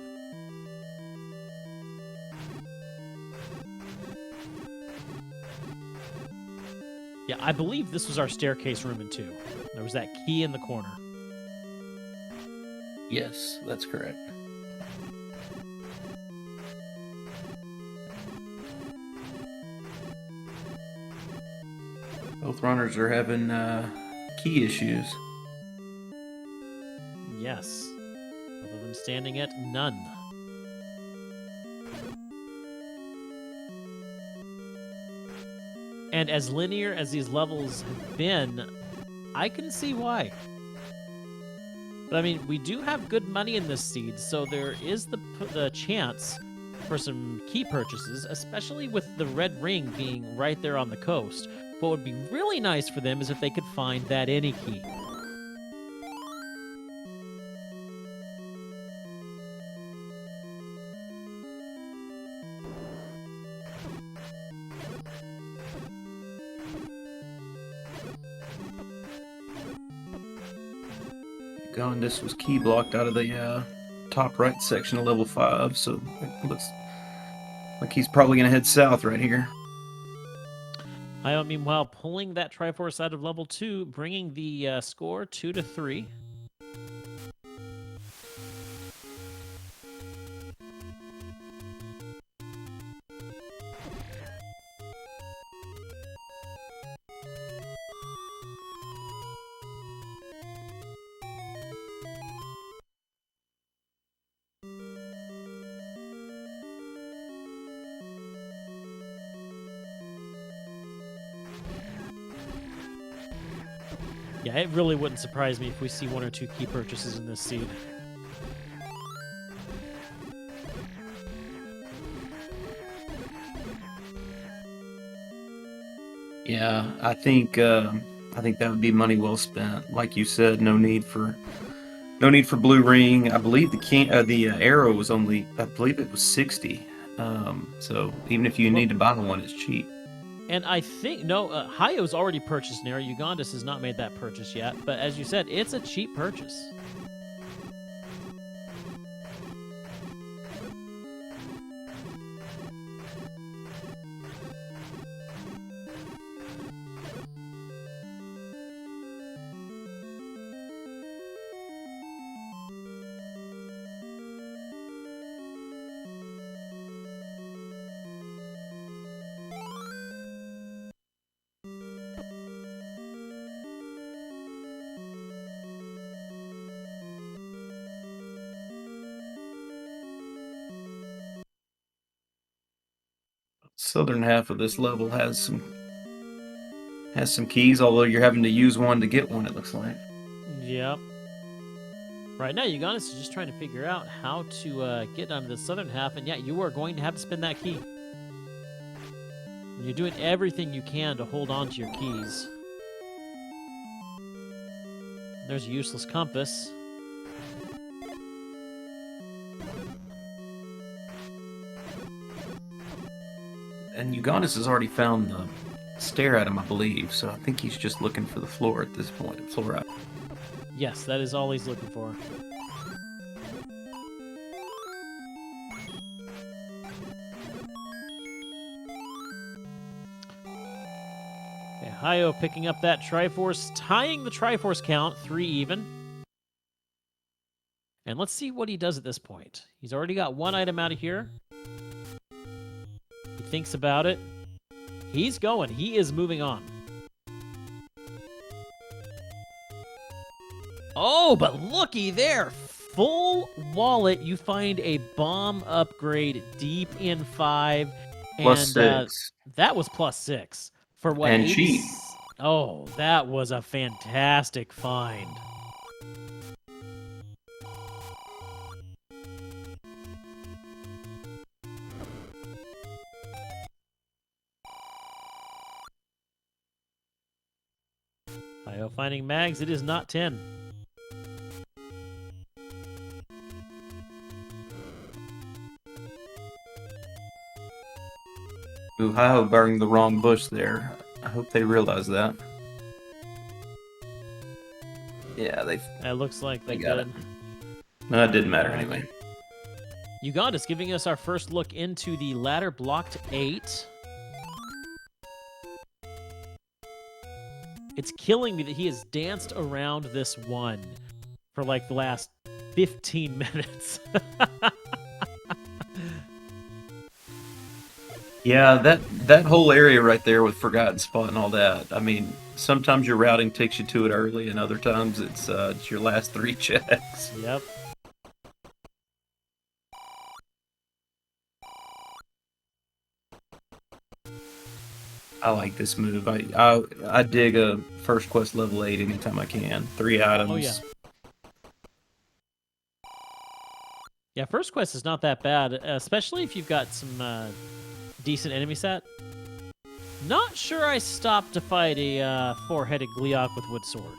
Speaker 1: Yeah, I believe this was our staircase room in 2. There was that key in the corner.
Speaker 2: Yes, that's correct. Both runners are having key issues.
Speaker 1: Yes. Both of them standing at none. And as linear as these levels have been, I can see why. But I mean, we do have good money in this seed, so there is the chance for some key purchases, especially with the red ring being right there on the coast. What would be really nice for them is if they could find that any key.
Speaker 2: Ugondis was key blocked out of the top right section of level 5, so it looks like he's probably going to head south right here.
Speaker 1: Hyo, meanwhile, pulling that Triforce out of level 2, bringing the score 2-3. Yeah, it really wouldn't surprise me if we see 1 or 2 key purchases in this seed.
Speaker 2: Yeah, I think that would be money well spent. Like you said, no need for blue ring. I believe the arrow was only, I believe it was 60. So even if you need to buy one, it's cheap.
Speaker 1: And I think, no, Hyo's already purchased an arrow. Ugondis has not made that purchase yet. But as you said, it's a cheap purchase.
Speaker 2: Southern half of this level has some keys, although you're having to use one to get one, it looks like.
Speaker 1: Yep. Right now, Ugondis is just trying to figure out how to get onto the southern half, and yeah, you are going to have to spend that key. And you're doing everything you can to hold on to your keys. There's a useless compass.
Speaker 2: And Ugondis has already found the stair at him, I believe, so I think he's just looking for the floor at this point. Floor out.
Speaker 1: Yes, that is all he's looking for. Okay, Hyo picking up that Triforce, tying the Triforce count, 3 even. And let's see what he does at this point. He's already got 1 item out of here. He thinks about it. He's going. He is moving on. Oh, but looky there. Full wallet. You find a bomb upgrade deep in 5.
Speaker 2: Plus 6.
Speaker 1: That was plus 6. For what?
Speaker 2: And cheap.
Speaker 1: Oh, that was a fantastic find. Hyo finding mags. It is not 10.
Speaker 2: Ooh, Hyo burning the wrong bush there. I hope they realize that. Yeah,
Speaker 1: It looks like they
Speaker 2: got
Speaker 1: did.
Speaker 2: it. No, it didn't matter anyway.
Speaker 1: Ugondis giving us our first look into the ladder blocked 8. It's killing me that he has danced around this one for like the last 15 minutes.
Speaker 2: Yeah, that whole area right there with Forgotten Spot and all that. I mean, sometimes your routing takes you to it early, and other times it's your last 3 checks.
Speaker 1: Yep.
Speaker 2: I like this move. I dig a first quest level 8 anytime I can. 3 items.
Speaker 1: Oh, yeah. Yeah, first quest is not that bad, especially if you've got some decent enemy set. Not sure I stopped to fight a 4-headed Gleeok with wood sword.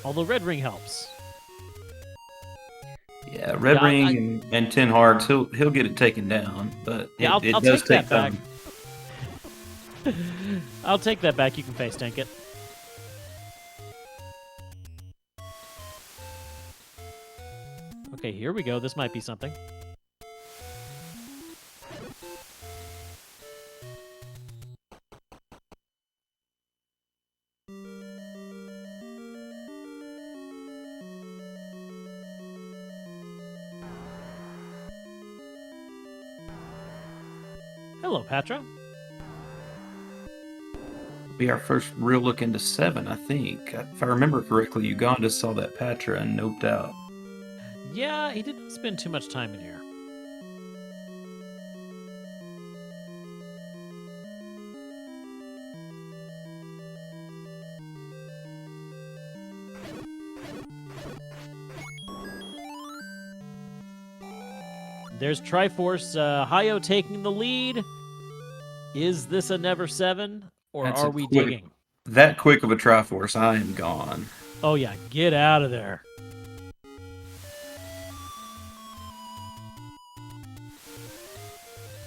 Speaker 1: Although red ring helps.
Speaker 2: Yeah, red ring and 10 hearts, he'll get it taken down, but
Speaker 1: yeah,
Speaker 2: it
Speaker 1: I'll
Speaker 2: does
Speaker 1: take that
Speaker 2: time.
Speaker 1: back. I'll take that back. You can face tank it. Okay, here we go. This might be something. Hello, Patra.
Speaker 2: Be our first real look into 7, I think. If I remember correctly, Uganda saw that Patra and noped out.
Speaker 1: Yeah, he didn't spend too much time in here. There's Triforce. Hyo taking the lead. Is this a never 7? Or
Speaker 2: That's
Speaker 1: are
Speaker 2: a
Speaker 1: we
Speaker 2: quick-
Speaker 1: digging?
Speaker 2: That quick of a Triforce, I am gone.
Speaker 1: Oh, yeah. Get out of there.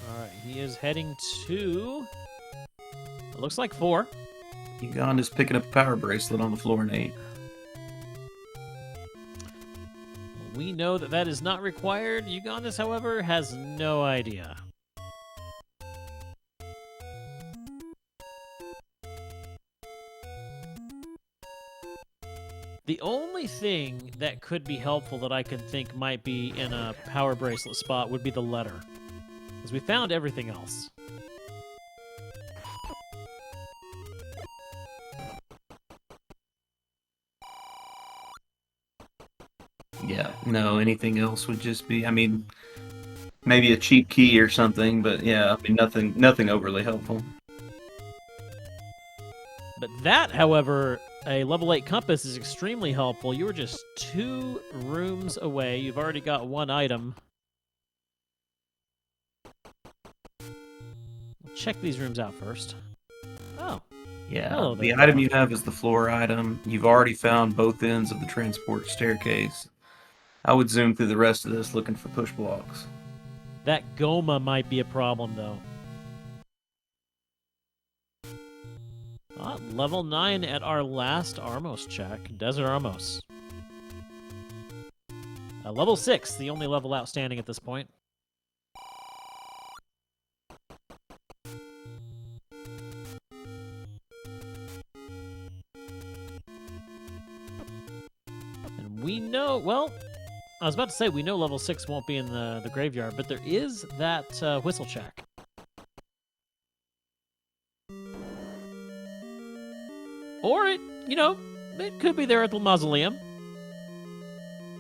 Speaker 1: All right. He is heading to... It looks like 4.
Speaker 2: Uganda's picking up a power bracelet on the floor in 8.
Speaker 1: We know that that is not required. Ugondis, however, has no idea. The only thing that could be helpful that I could think might be in a power bracelet spot would be the letter. Because we found everything else.
Speaker 2: Yeah, no, anything else would just be, I mean, maybe a cheap key or something, but yeah, I mean, nothing overly helpful.
Speaker 1: But that, however, a level 8 compass is extremely helpful. You were just 2 rooms away. You've already got 1 item. Check these rooms out first. Oh.
Speaker 2: Yeah,
Speaker 1: Hello
Speaker 2: the
Speaker 1: there.
Speaker 2: item you have is the floor item. You've already found both ends of the transport staircase. I would zoom through the rest of this looking for push blocks.
Speaker 1: That Goma might be a problem, though. Level 9 at our last Armos check. Desert Armos. Level 6, the only level outstanding at this point. And we know, well, I was about to say we know level 6 won't be in the graveyard, but there is that whistle check. Or it, you know, it could be there at the mausoleum.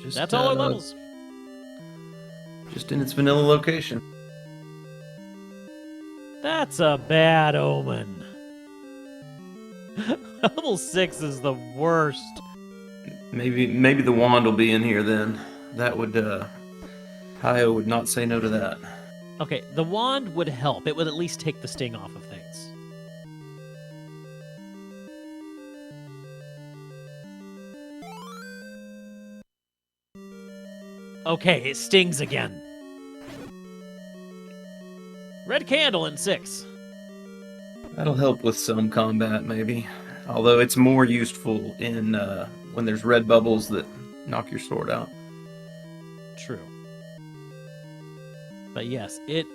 Speaker 2: Just,
Speaker 1: That's all our levels.
Speaker 2: Just in its vanilla location.
Speaker 1: That's a bad omen. Level 6 is the worst.
Speaker 2: Maybe the wand will be in here then. That would, Hyo would not say no to that.
Speaker 1: Okay, the wand would help. It would at least take the sting off of things. Okay, it stings again. Red candle in 6.
Speaker 2: That'll help with some combat, maybe. Although it's more useful in when there's red bubbles that knock your sword out.
Speaker 1: True. But yes, it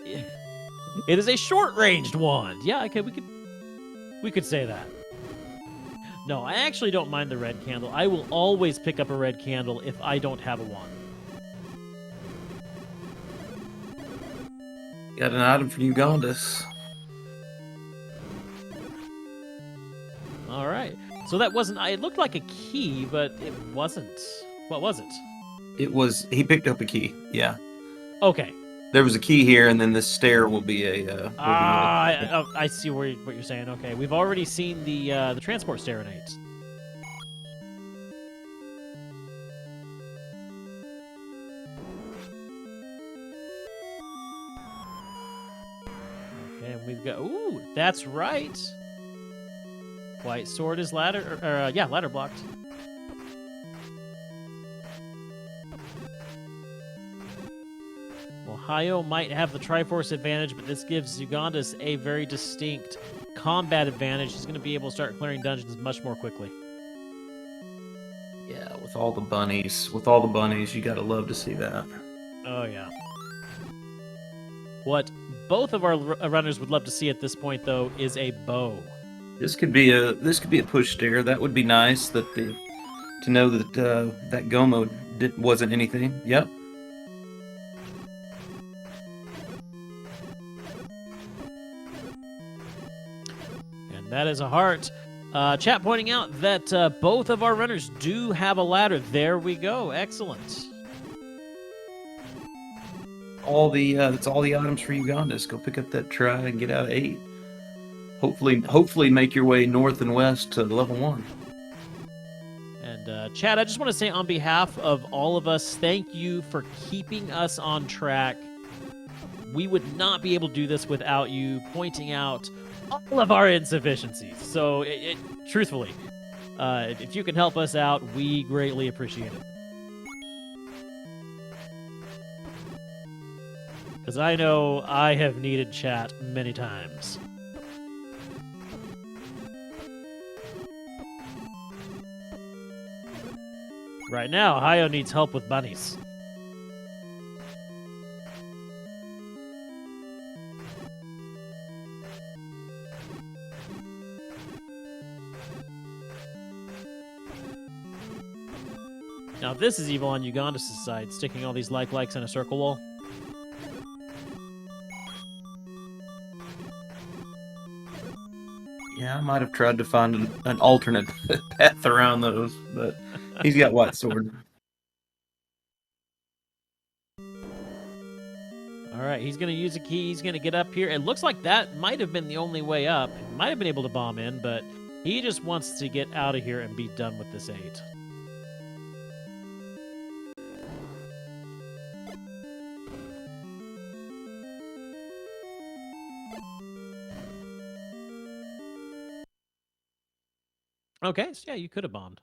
Speaker 1: is a short-ranged wand. Yeah, okay, we could say that. No, I actually don't mind the red candle. I will always pick up a red candle if I don't have a wand.
Speaker 2: Got an item for Ugondis.
Speaker 1: All right. So that wasn't. It looked like a key, but it wasn't. What was it?
Speaker 2: It was. He picked up a key. Yeah.
Speaker 1: Okay.
Speaker 2: There was a key here, and then this stair will be a.
Speaker 1: I see what you're saying. Okay, we've already seen the transport stairnate. Okay, and we've got. Ooh, that's right. White sword is ladder. Yeah, ladder blocked. Well, Hyo might have the Triforce advantage, but this gives Ugondis a very distinct combat advantage. He's going to be able to start clearing dungeons much more quickly.
Speaker 2: Yeah, with all the bunnies, you gotta love to see that.
Speaker 1: Oh yeah. What both of our runners would love to see at this point, though, is a bow.
Speaker 2: This could be a push stair. That would be nice. To know that that Gomo wasn't anything. Yep.
Speaker 1: And that is a heart. Chat pointing out that both of our runners do have a ladder. There we go. Excellent.
Speaker 2: That's all the items for Ugondis. Go pick up that try and get out of 8. Hopefully make your way north and west to level 1.
Speaker 1: And Chad, I just want to say on behalf of all of us, thank you for keeping us on track. We would not be able to do this without you pointing out all of our insufficiencies. So, truthfully, if you can help us out, we greatly appreciate it. Because I know I have needed chat many times. Right now, Hyo needs help with bunnies. Now, this is evil on Ugondis' side, sticking all these likes in a circle wall.
Speaker 2: Yeah, I might have tried to find an alternate path around those, but he's got white sword.
Speaker 1: All right, he's going to use a key. He's going to get up here. It looks like that might have been the only way up. He might have been able to bomb in, but he just wants to get out of here and be done with this 8. Okay, so yeah, you could have bombed.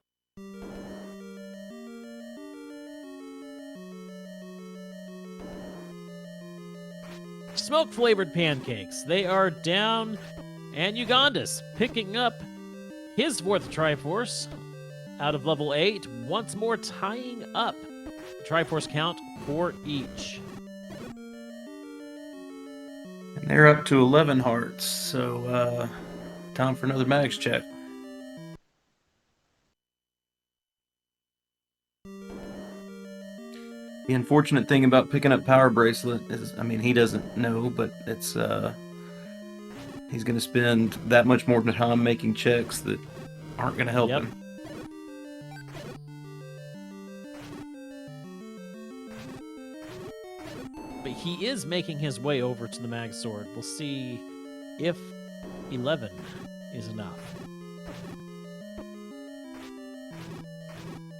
Speaker 1: Smoke-flavored pancakes. They are down, and Ugondis picking up his 4th Triforce out of level 8, once more tying up the Triforce count for each.
Speaker 2: And they're up to 11 hearts, so time for another mags check. The unfortunate thing about picking up Power Bracelet is, I mean, he doesn't know, but it's, he's going to spend that much more time making checks that aren't going to help him.
Speaker 1: But he is making his way over to the Mag Sword. We'll see if 11 is enough.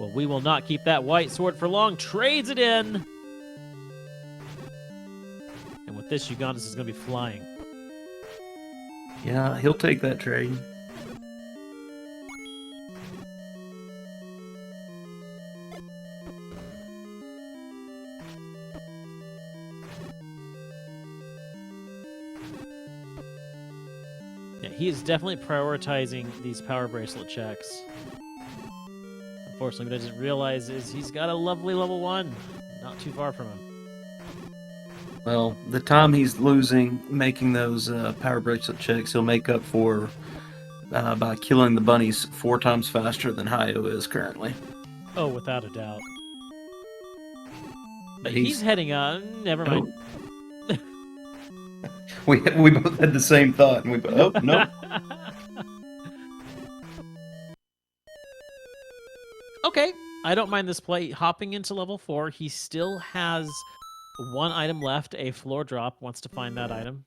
Speaker 1: Well, we will not keep that white sword for long. Trades it in. And with this, Ugondis is going to be flying.
Speaker 2: Yeah, he'll take that trade.
Speaker 1: he is definitely prioritizing these power bracelet checks. Unfortunately, what I didn't realize is he's got a lovely level 1, not too far from him.
Speaker 2: Well, the time he's losing making those power bracelet checks, he'll make up for by killing the bunnies 4 times faster than Hyo is currently.
Speaker 1: Oh, without a doubt. But he's heading on. Never mind.
Speaker 2: Oh. we both had the same thought, and we both, oh, no.
Speaker 1: Okay, I don't mind this play. Hopping into level 4, he still has 1 item left, a floor drop. Wants to find that item.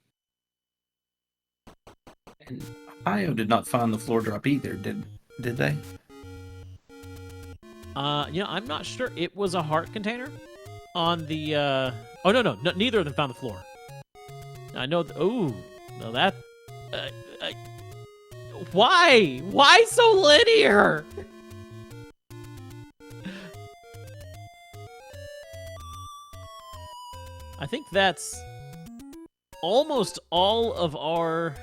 Speaker 2: And Hyo did not find the floor drop either, did they?
Speaker 1: I'm not sure. It was a heart container on the, Oh, no, neither of them found the floor. I know, ooh, no, that, why? Why so linear? I think that's almost all of our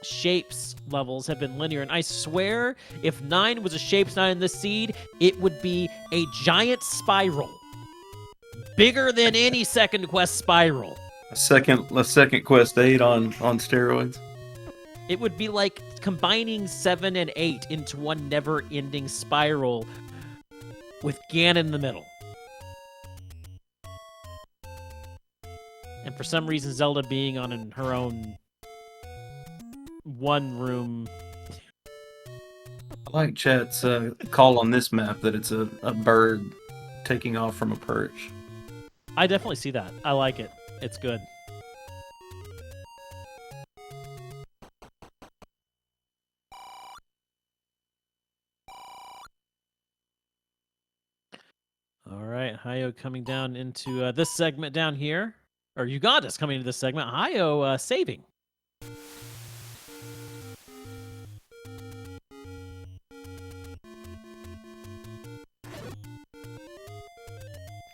Speaker 1: shapes levels have been linear, and I swear if 9 was a shapes 9 in this seed, it would be a giant spiral. Bigger than any second quest spiral.
Speaker 2: A second quest 8 on steroids.
Speaker 1: It would be like combining 7 and 8 into one never-ending spiral with Ganon in the middle. And for some reason, Zelda being on her own 1 room.
Speaker 2: I like chat's call on this map that it's a bird taking off from a perch.
Speaker 1: I definitely see that. I like it. It's good. All right, Hyo coming down into this segment down here. Or Ugondis coming into this segment. Hyo saving.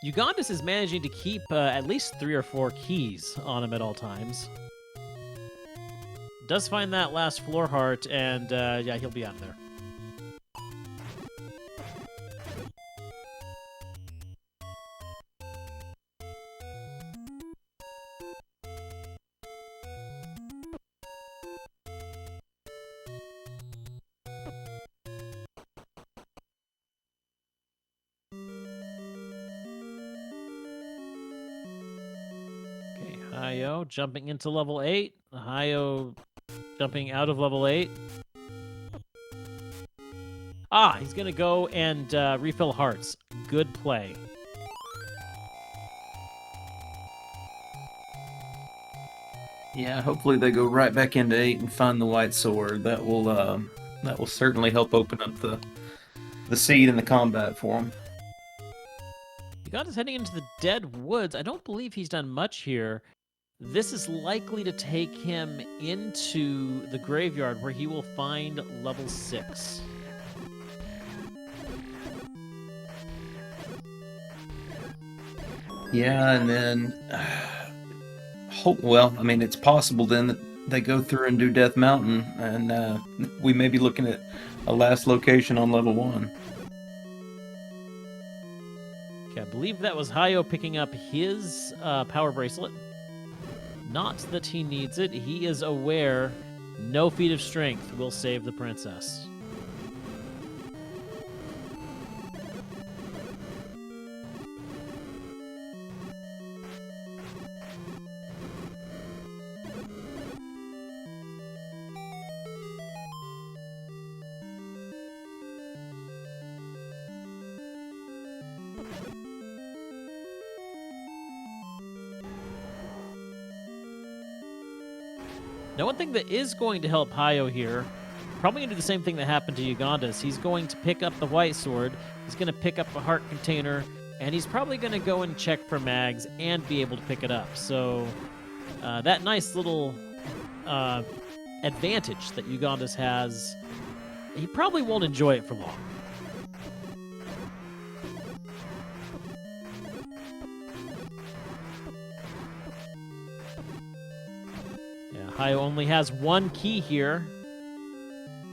Speaker 1: Ugondis is managing to keep at least 3 or 4 keys on him at all times. Does find that last floor heart, and yeah, he'll be out of there. Hyo jumping into level 8. Hyo jumping out of level 8. Ah, he's going to go and refill hearts. Good play.
Speaker 2: Yeah, hopefully they go right back into 8 and find the white sword. That will certainly help open up the seed in the combat for him.
Speaker 1: Ugonda's heading into the Dead Woods. I don't believe he's done much here. This is likely to take him into the graveyard where he will find level 6.
Speaker 2: Yeah, and then well, I mean, it's possible then that they go through and do Death Mountain, and we may be looking at a last location on level 1.
Speaker 1: Okay, I believe that was Hyo picking up his power bracelet. Not that he needs it. He is aware no feat of strength will save the princess. Now, one thing that is going to help Hyo here, probably going to do the same thing that happened to Ugondis. He's going to pick up the white sword, he's going to pick up a heart container, and he's probably going to go and check for mags and be able to pick it up. So that nice little advantage that Ugondis has, he probably won't enjoy it for long. Hyo only has one key here.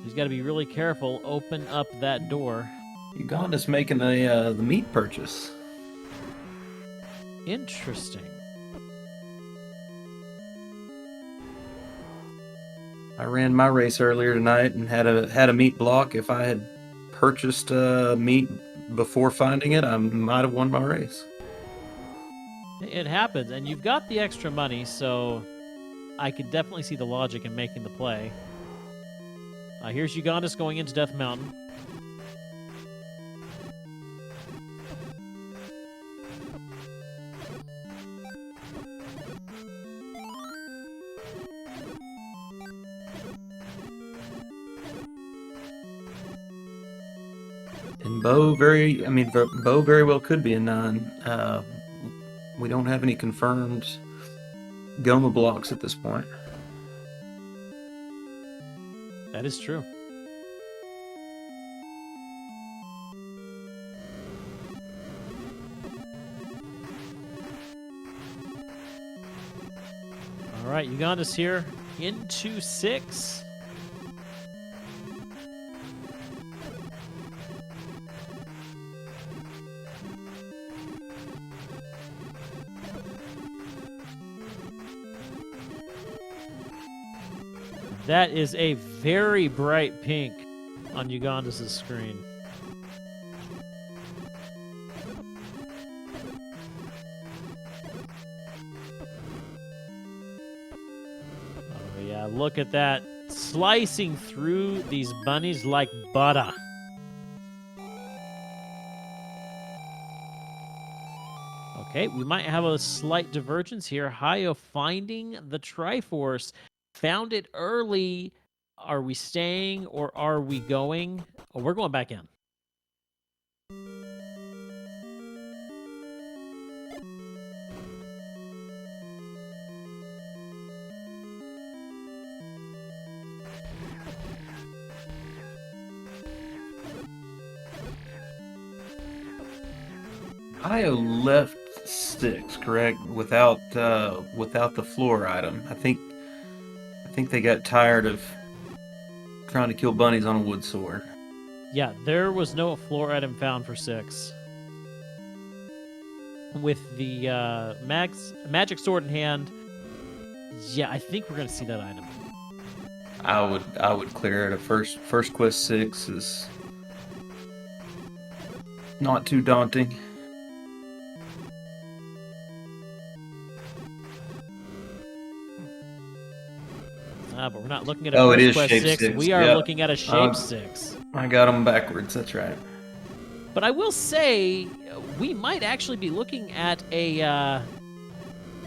Speaker 1: He's got to be really careful. Open up that door.
Speaker 2: Ugondis making the meat purchase.
Speaker 1: Interesting.
Speaker 2: I ran my race earlier tonight and had a meat block. If I had purchased meat before finding it, I might have won my race.
Speaker 1: It happens, and you've got the extra money, so I could definitely see the logic in making the play. Here's Ugondis going into Death Mountain.
Speaker 2: And Bo very well could be a 9. We don't have any confirmed Goma blocks at this point.
Speaker 1: That is true. All right, Ugondis here into 6. That is a very bright pink on Ugondis' screen. Oh yeah, look at that. Slicing through these bunnies like butter. Okay, we might have a slight divergence here. Hyo finding the Triforce. Found it early. Are we staying or are we going? Oh, we're going back in.
Speaker 2: Hyo left 6, correct? Without the floor item. I think they got tired of trying to kill bunnies on a wood sword.
Speaker 1: Yeah, there was no floor item found for 6. With the magic sword in hand, yeah, I think we're gonna see that item.
Speaker 2: I would clear it. A first quest 6 is not too daunting.
Speaker 1: But we're not looking at a first quest
Speaker 2: shape
Speaker 1: 6.
Speaker 2: 6.
Speaker 1: We are
Speaker 2: Yeah.
Speaker 1: looking at a shape 6.
Speaker 2: I got them backwards. That's right.
Speaker 1: But I will say, we might actually be looking at a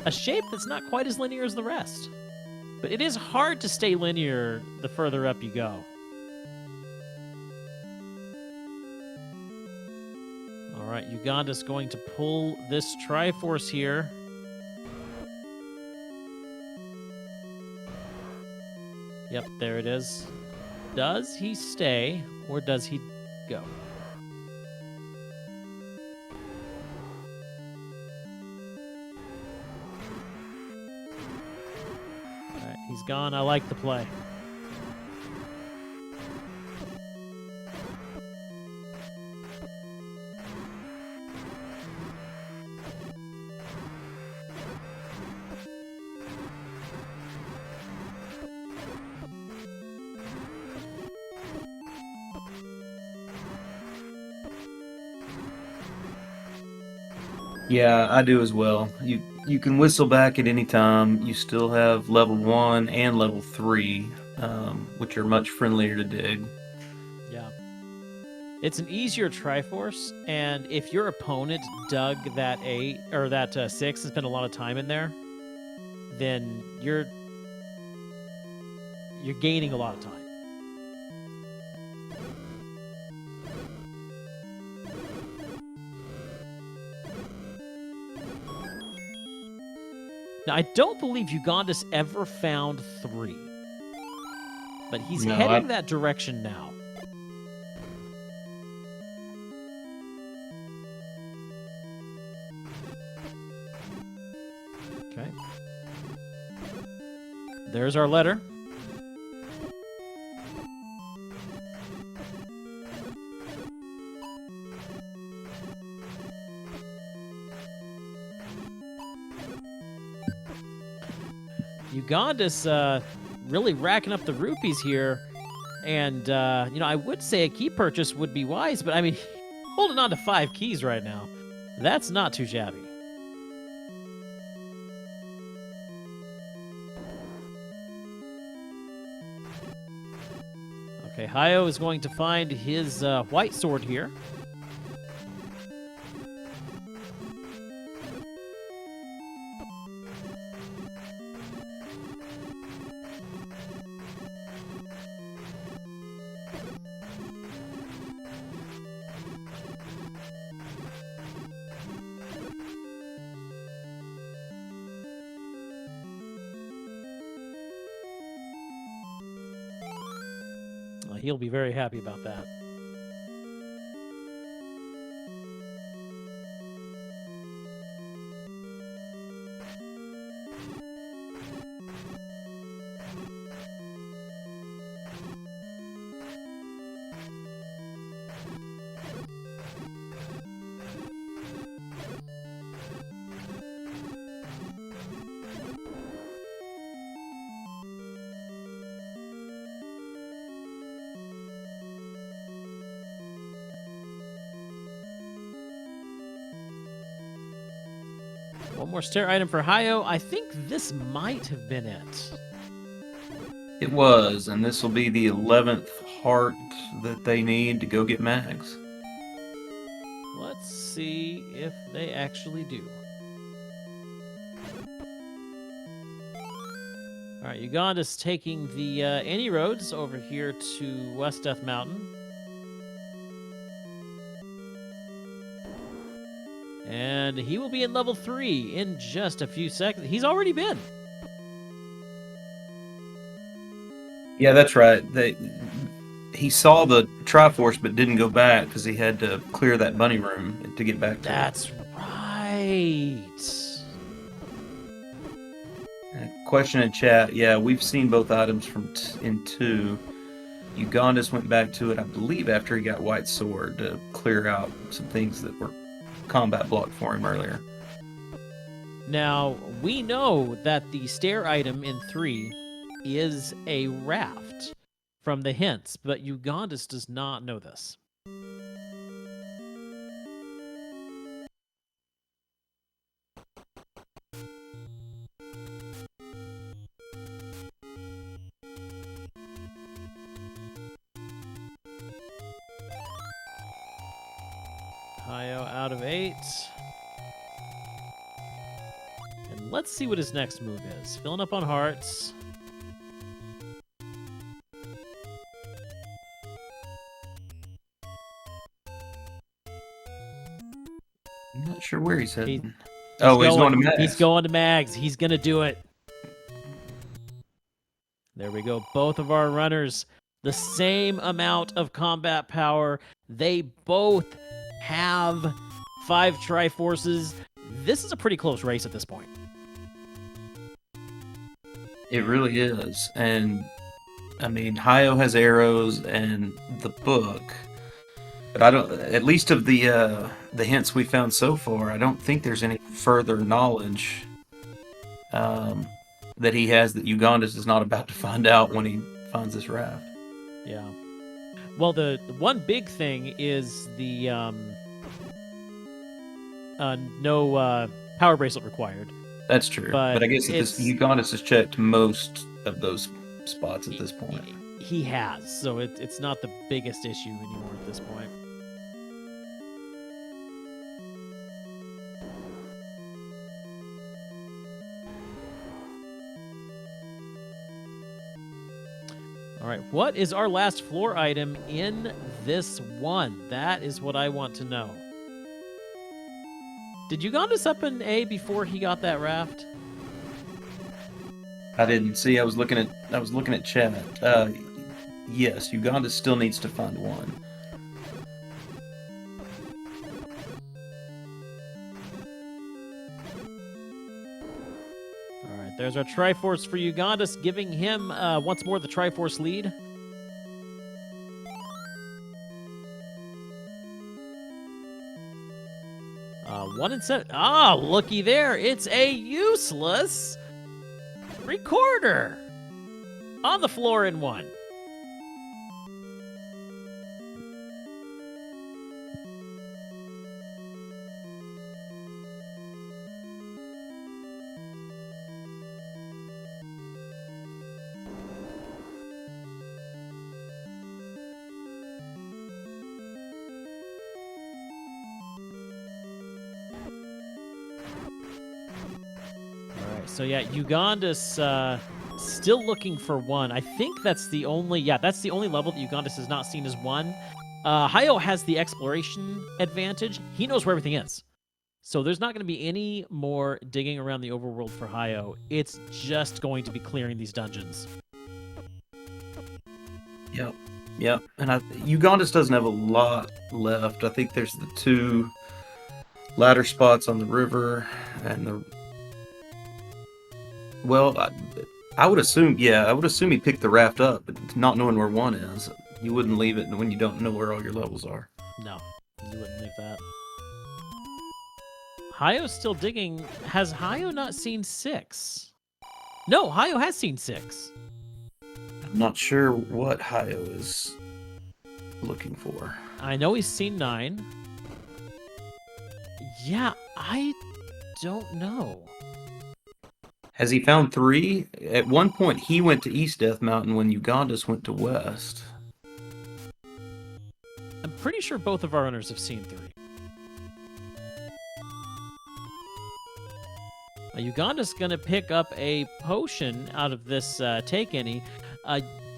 Speaker 1: shape that's not quite as linear as the rest. But it is hard to stay linear the further up you go. All right, Ugondis going to pull this Triforce here. Yep, there it is. Does he stay or does he go? All right, he's gone. I like the play.
Speaker 2: Yeah, I do as well. You can whistle back at any time. You still have level 1 and level 3, which are much friendlier to dig.
Speaker 1: Yeah. It's an easier Triforce, and if your opponent dug that 8 or that 6 and spent a lot of time in there, then you're gaining a lot of time. Now, I don't believe Ugondis ever found 3. But he's heading that direction now. Okay. there's our letter. Ugondis really racking up the rupees here. And, you know, I would say a key purchase would be wise, but I mean, holding on to 5 keys right now, that's not too shabby. Okay, Hyo is going to find his white sword here. He'll be very happy about that. One more stair item for Hyo. I think this might have been it.
Speaker 2: It was, and this will be the 11th heart that they need to go get Mags.
Speaker 1: Let's see if they actually do. All right, Ugondis taking the any roads over here to West Death Mountain. And he will be in level 3 in just a few seconds. He's already been.
Speaker 2: Yeah, that's right. He saw the Triforce but didn't go back because he had to clear that bunny room to get back to
Speaker 1: That's right.
Speaker 2: Question in chat. Yeah, we've seen both items from in 2. Ugondis went back to it, I believe, after he got White Sword to clear out some things that were combat blocked for him earlier.
Speaker 1: Now, we know that the stair item in 3 is a raft from the hints, but Ugondis does not know this. Hyo out of 8. And let's see what his next move is. Filling up on hearts.
Speaker 2: I'm not sure where he's heading.
Speaker 1: He's
Speaker 2: he's going to Mags.
Speaker 1: He's going to Mags. He's going to do it. There we go. Both of our runners, the same amount of combat power. They both have 5 Triforces. This is a pretty close race at this point.
Speaker 2: It really is. And, I mean, Hyo has arrows and the book. But I don't, at least of the hints we found so far, I don't think there's any further knowledge that he has that Ugondis is not about to find out when he finds this raft.
Speaker 1: Yeah. Well, the one big thing is the no power bracelet required.
Speaker 2: That's true. But I guess Ugondis has checked most of those spots at this point.
Speaker 1: He has, so it's not the biggest issue anymore at this point. All right, what is our last floor item in this one? That is what I want to know. Did Ugondis up in A before he got that raft?
Speaker 2: I didn't see. I was looking at chat. Yes, Ugondis still needs to find one.
Speaker 1: All right, There's our Triforce for Ugondis, giving him once more the Triforce lead. One and seven. Ah, looky there. It's a useless recorder on the floor in one. So yeah, Ugondis still looking for one. I think that's the only level that Ugondis has not seen as one. Hyo has the exploration advantage. He knows where everything is. So there's not going to be any more digging around the overworld for Hyo. It's just going to be clearing these dungeons.
Speaker 2: Yep. And Ugondis doesn't have a lot left. I think there's the 2 ladder spots on the river and the... Well, I would assume, he picked the raft up, but not knowing where one is. You wouldn't leave it when you don't know where all your levels are.
Speaker 1: No, you wouldn't leave that. Hyo's still digging. Has Hyo not seen 6? No, Hyo has seen 6.
Speaker 2: I'm not sure what Hyo is looking for.
Speaker 1: I know he's seen 9. Yeah, I don't know.
Speaker 2: Has he found 3? At one point, he went to East Death Mountain when Ugondis went to West.
Speaker 1: I'm pretty sure both of our runners have seen 3. Ugondis going to pick up a potion out of this take-any.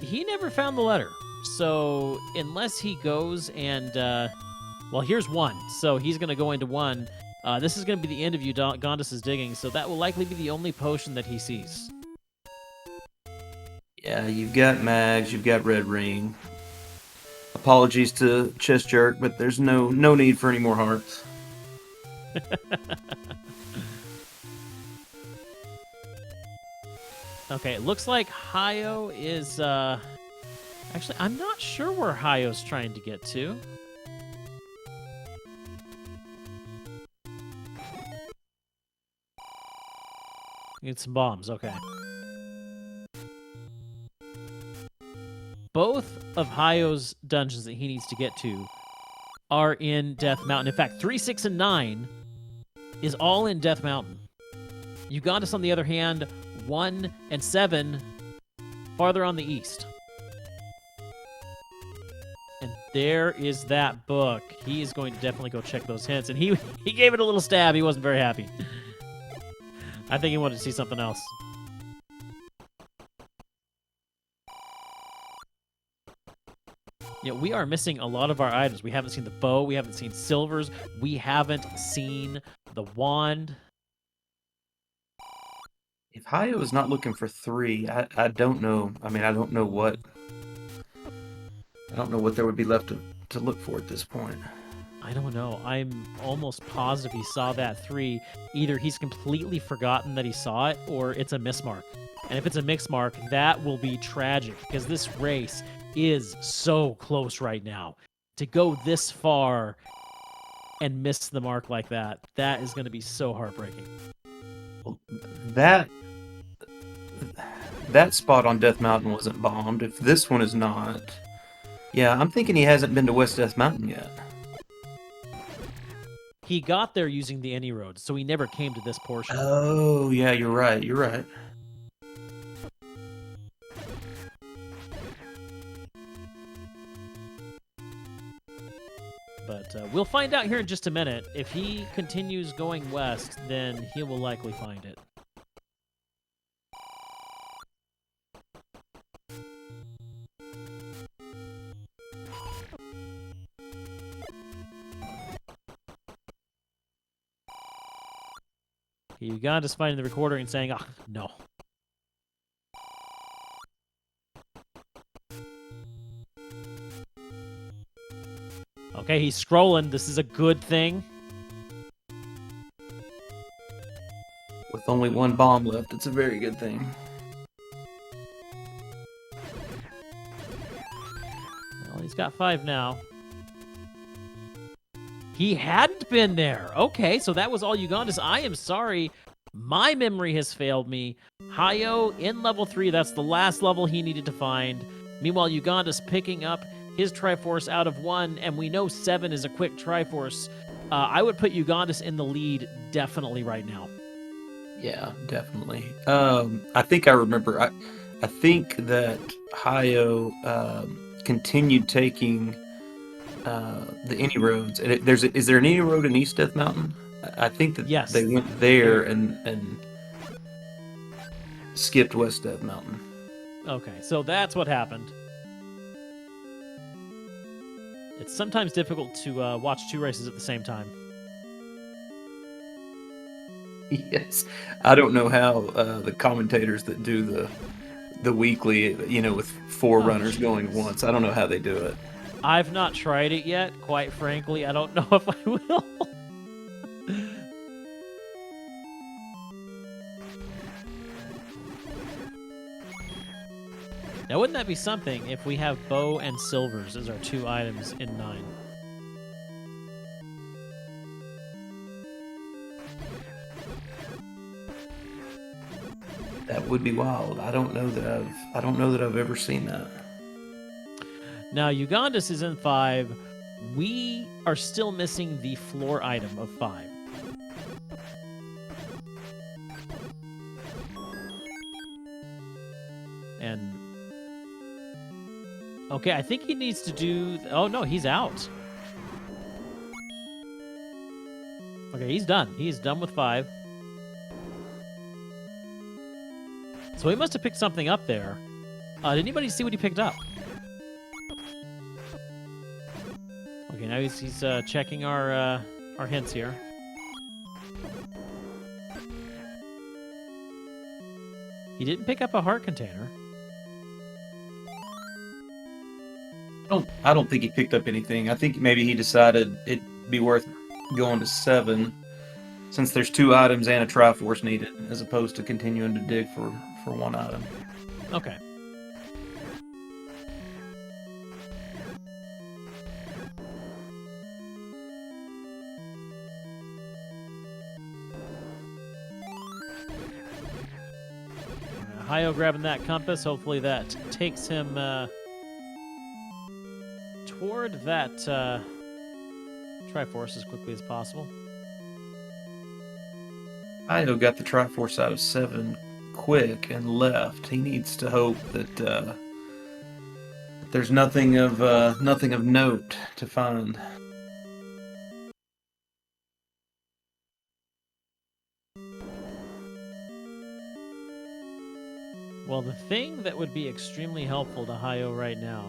Speaker 1: He never found the letter. So unless he goes and... well, here's 1. So he's going to go into 1. This is going to be the end of Ugondis' digging, so that will likely be the only potion that he sees.
Speaker 2: Yeah, you've got Mags, you've got Red Ring. Apologies to Chest Jerk, but there's no need for any more hearts.
Speaker 1: Okay, it looks like Hyo is... Actually, I'm not sure where Hyo's trying to get to. Get some bombs, okay. Both of Hyo's dungeons that he needs to get to are in Death Mountain. In fact, 3, 6, and 9 is all in Death Mountain. Ugondis, on the other hand, 1 and 7 farther on the east. And there is that book. He is going to definitely go check those hints. And he gave it a little stab. He wasn't very happy. I think he wanted to see something else. Yeah, we are missing a lot of our items. We haven't seen the bow. We haven't seen silvers. We haven't seen the wand.
Speaker 2: If Hyo is not looking for 3, I don't know. I mean, I don't know what there would be left to look for at this point.
Speaker 1: I don't know. I'm almost positive he saw that 3. Either he's completely forgotten that he saw it, or it's a mismark. And if it's a mismark, that will be tragic, because this race is so close right now. To go this far and miss the mark like that is going to be so heartbreaking.
Speaker 2: Well, that spot on Death Mountain wasn't bombed. If this one is not... Yeah, I'm thinking he hasn't been to West Death Mountain yet.
Speaker 1: He got there using the any road, so he never came to this portion.
Speaker 2: Oh, yeah, you're right. You're right.
Speaker 1: But we'll find out here in just a minute. If he continues going west, then he will likely find it. Ugondis finding the recorder and saying, "Ah, no." Okay, he's scrolling. This is a good thing.
Speaker 2: With only one bomb left, it's a very good thing.
Speaker 1: Well, he's got 5 now. He hadn't been there. Okay, so that was all Ugondis. I am sorry. My memory has failed me. Hyo in level 3, that's the last level he needed to find. Meanwhile, Ugondis picking up his Triforce out of 1, and we know 7 is a quick Triforce. I would put Ugondis in the lead definitely right now.
Speaker 2: Yeah, definitely. I think I remember. I think that Hyo continued taking the any roads. And is there an any road in East Death Mountain? I think that
Speaker 1: Yes.
Speaker 2: they went there and skipped West Death Mountain.
Speaker 1: Okay, so that's what happened. It's sometimes difficult to watch 2 races at the same time.
Speaker 2: Yes, I don't know how the commentators that do the weekly, with 4 runners going once. I don't know how they do it.
Speaker 1: I've not tried it yet, quite frankly. I don't know if I will. Now, wouldn't that be something if we have bow and silvers as our 2 items in 9?
Speaker 2: That would be wild. I don't know that I've ever seen that.
Speaker 1: Now, Ugondis is in 5. We are still missing the floor item of 5. And okay, I think he needs to do... Oh, no, he's out. Okay, he's done. He's done with 5. So he must have picked something up there. Did anybody see what he picked up? Okay, now he's checking our hints here. He didn't pick up a heart container.
Speaker 2: I don't think he picked up anything. I think maybe he decided it'd be worth going to 7, since there's 2 items and a Triforce needed, as opposed to continuing to dig for 1 item.
Speaker 1: Okay. Hyo grabbing that compass. Hopefully that takes him toward that Triforce as quickly as possible.
Speaker 2: Hyo got the Triforce out of 7 quick and left. He needs to hope that there's nothing of note to find.
Speaker 1: Well, the thing that would be extremely helpful to Hyo right now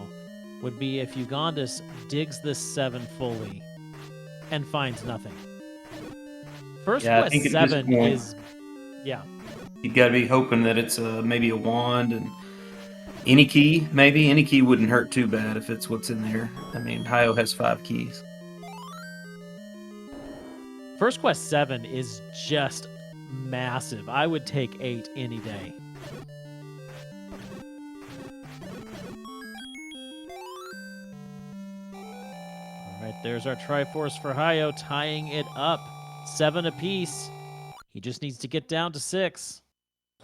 Speaker 1: would be if Ugondis digs this 7 fully and finds nothing. First quest 7 is... Yeah.
Speaker 2: You gotta be hoping that it's maybe a wand and any key, maybe. Any key wouldn't hurt too bad if it's what's in there. I mean, Hyo has 5 keys.
Speaker 1: First quest 7 is just massive. I would take 8 any day. Alright, there's our Triforce for Hyo, tying it up. 7 apiece. He just needs to get down to 6.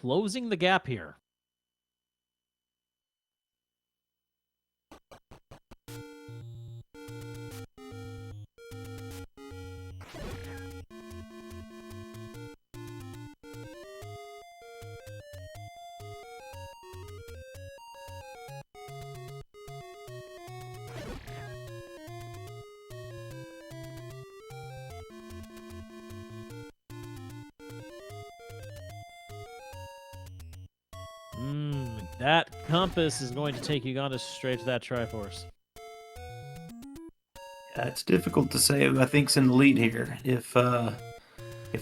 Speaker 1: Closing the gap here. That compass is going to take Ugondis straight to that Triforce.
Speaker 2: Yeah, it's difficult to say who I think's in the lead here. If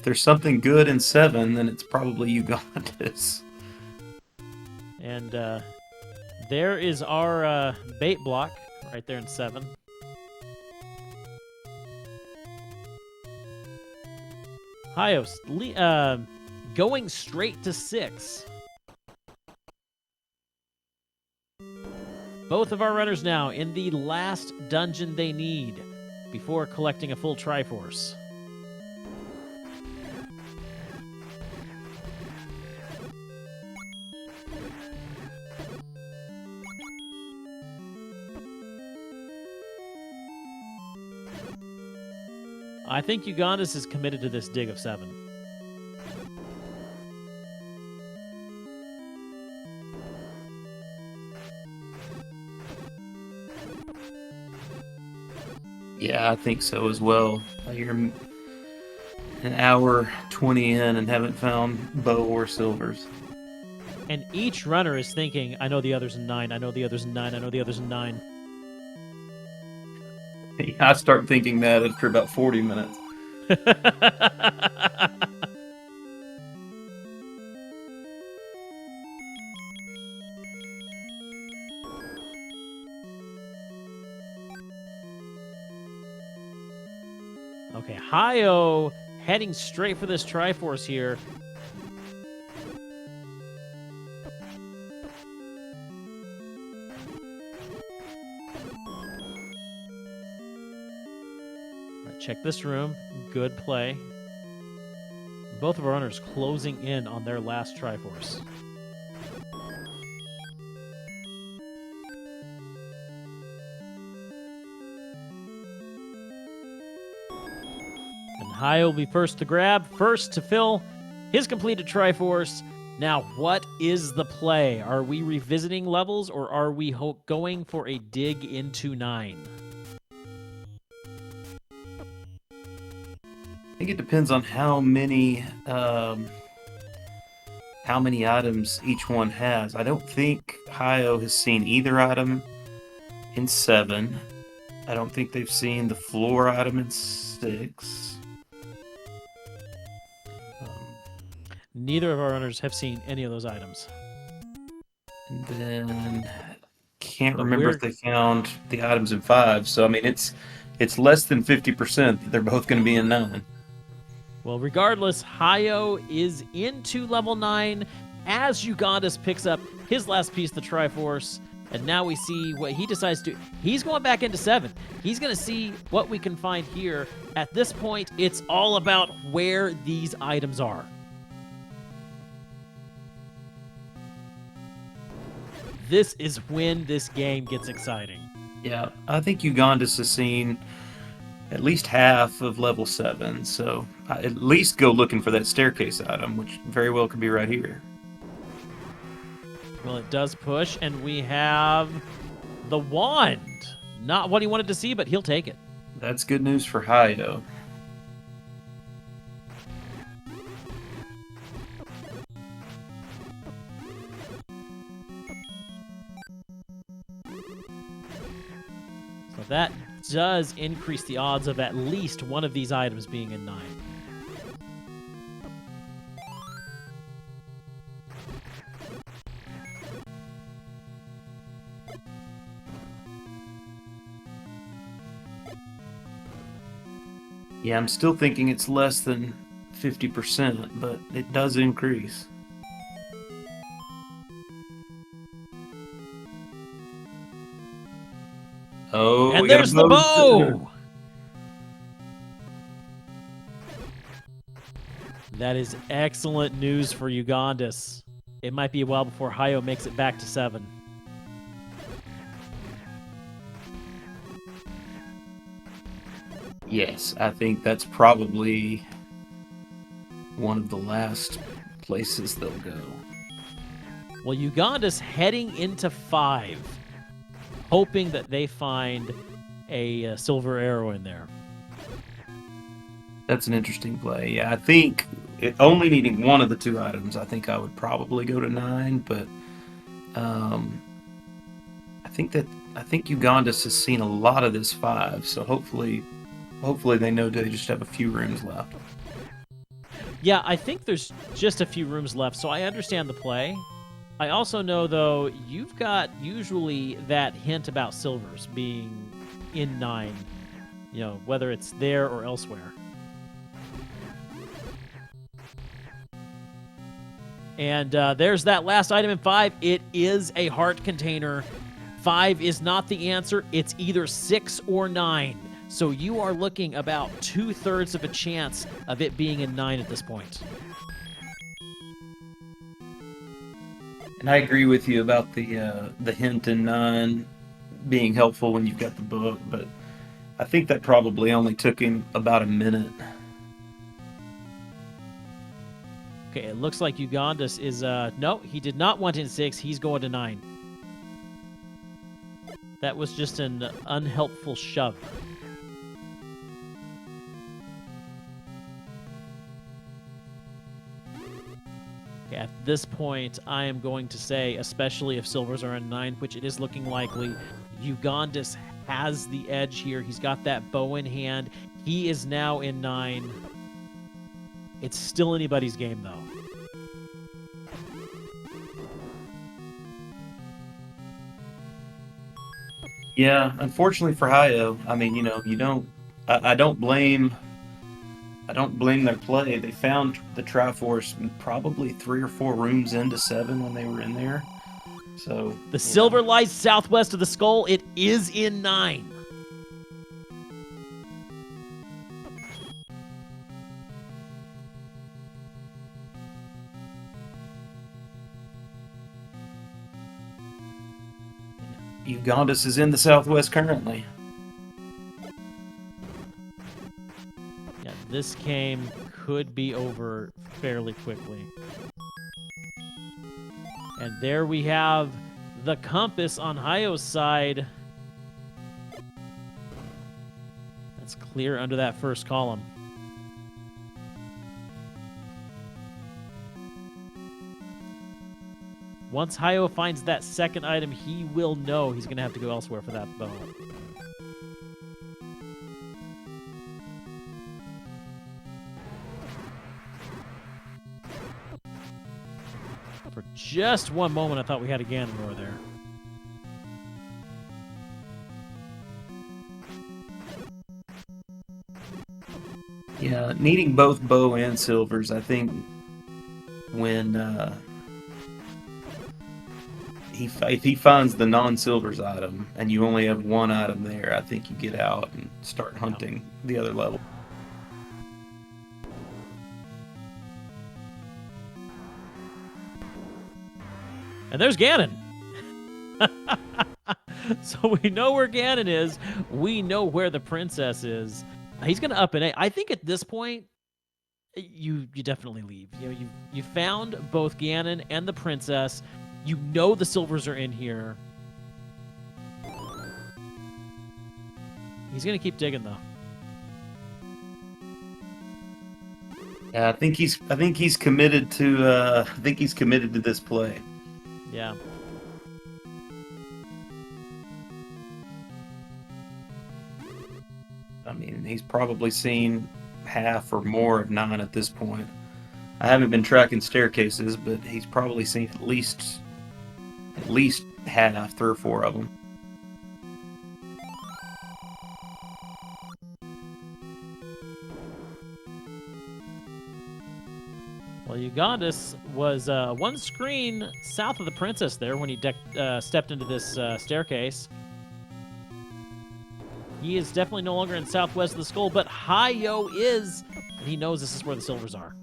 Speaker 2: there's something good in 7, then it's probably Ugondis.
Speaker 1: And there is our bait block right there in 7. going straight to 6. Both of our runners now in the last dungeon they need before collecting a full Triforce. I think Ugondis is committed to this dig of 7.
Speaker 2: Yeah, I think so as well. You're an hour 20 in and haven't found bow or silvers.
Speaker 1: And each runner is thinking, I know the other's in 9, I know the other's in 9, I know the other's in 9.
Speaker 2: I start thinking that after about 40 minutes.
Speaker 1: Okay, Hyo heading straight for this Triforce here. Check this room. Good play. Both of our runners closing in on their last Triforce. And Hyo will be first to grab, first to fill his completed Triforce. Now, what is the play? Are we revisiting levels, or are we going for a dig into 9?
Speaker 2: I think it depends on how many items each one has. I don't think Hyo has seen either item in 7. I don't think they've seen the floor item in 6.
Speaker 1: Neither of our runners have seen any of those items.
Speaker 2: And then can't remember if they found the items in 5. So I mean, it's less than 50% that they're both going to be in 9.
Speaker 1: Well, regardless, Hyo is into level 9 as Ugondis picks up his last piece, the Triforce, and now we see what he decides to do. He's going back into 7. He's going to see what we can find here. At this point, it's all about where these items are. This is when this game gets exciting.
Speaker 2: Yeah, I think Ugondis has seen at least half of level 7, so at least go looking for that staircase item, which very well could be right here.
Speaker 1: Well, it does push, and we have the wand. Not what he wanted to see, but he'll take it.
Speaker 2: That's good news for Hyo.
Speaker 1: So that does increase the odds of at least one of these items being in 9.
Speaker 2: Yeah, I'm still thinking it's less than 50%, but it does increase. Oh,
Speaker 1: and
Speaker 2: we got
Speaker 1: there's the bow! That is excellent news for Ugondis. It might be a while before Hyo makes it back to 7.
Speaker 2: Yes, I think that's probably one of the last places they'll go.
Speaker 1: Well, Ugondis heading into 5, hoping that they find a silver arrow in there.
Speaker 2: That's an interesting play. Yeah, I think only needing one of the 2 items, I think I would probably go to 9, but I think Ugondis has seen a lot of this 5, so hopefully they know they just have a few rooms left.
Speaker 1: Yeah, I think there's just a few rooms left, so I understand the play. I also know, though, you've got usually that hint about silvers being in 9, you know, whether it's there or elsewhere. And there's that last item in 5. It is a heart container. 5 is not the answer. It's either 6 or 9. So you are looking about 2/3 of a chance of it being in 9 at this point.
Speaker 2: And I agree with you about the hint in 9 being helpful when you've got the book, but I think that probably only took him about a minute.
Speaker 1: Okay, it looks like Ugondis is, no, he did not want in 6. He's going to 9. That was just an unhelpful shove. Okay, at this point, I am going to say, especially if silvers are in 9, which it is looking likely, Ugondis has the edge here. He's got that bow in hand. He is now in 9. It's still anybody's game, though.
Speaker 2: Yeah, unfortunately for Hyo, I mean, you don't. I don't blame their play. They found the Triforce probably 3 or 4 rooms into 7 when they were in there. So
Speaker 1: the silver lies southwest of the skull. It is in 9.
Speaker 2: Ugondis is in the southwest currently.
Speaker 1: Yeah, this game could be over fairly quickly. And there we have the compass on Hyo's side. That's clear under that first column. Once Hyo finds that second item, he will know he's going to have to go elsewhere for that bow. For just one moment, I thought we had a Ganon roar there.
Speaker 2: Yeah, needing both bow and silvers, I think when if he finds the non-silvers item and you only have one item there, I think you get out and start hunting the other level.
Speaker 1: And there's Ganon. So we know where Ganon is. We know where the princess is. He's going to up an A. I think at this point, you definitely leave. You know, you found both Ganon and the princess. You know the silvers are in here. He's going to keep digging, though.
Speaker 2: Yeah, I think he's committed to this play.
Speaker 1: Yeah.
Speaker 2: I mean, he's probably seen half or more of 9 at this point. I haven't been tracking staircases, but he's probably seen at least half, 3 or 4 of them.
Speaker 1: Well, Ugondis was one screen south of the princess there when he stepped into this staircase. He is definitely no longer in southwest of the skull, but Hyo is, and he knows this is where the silvers are.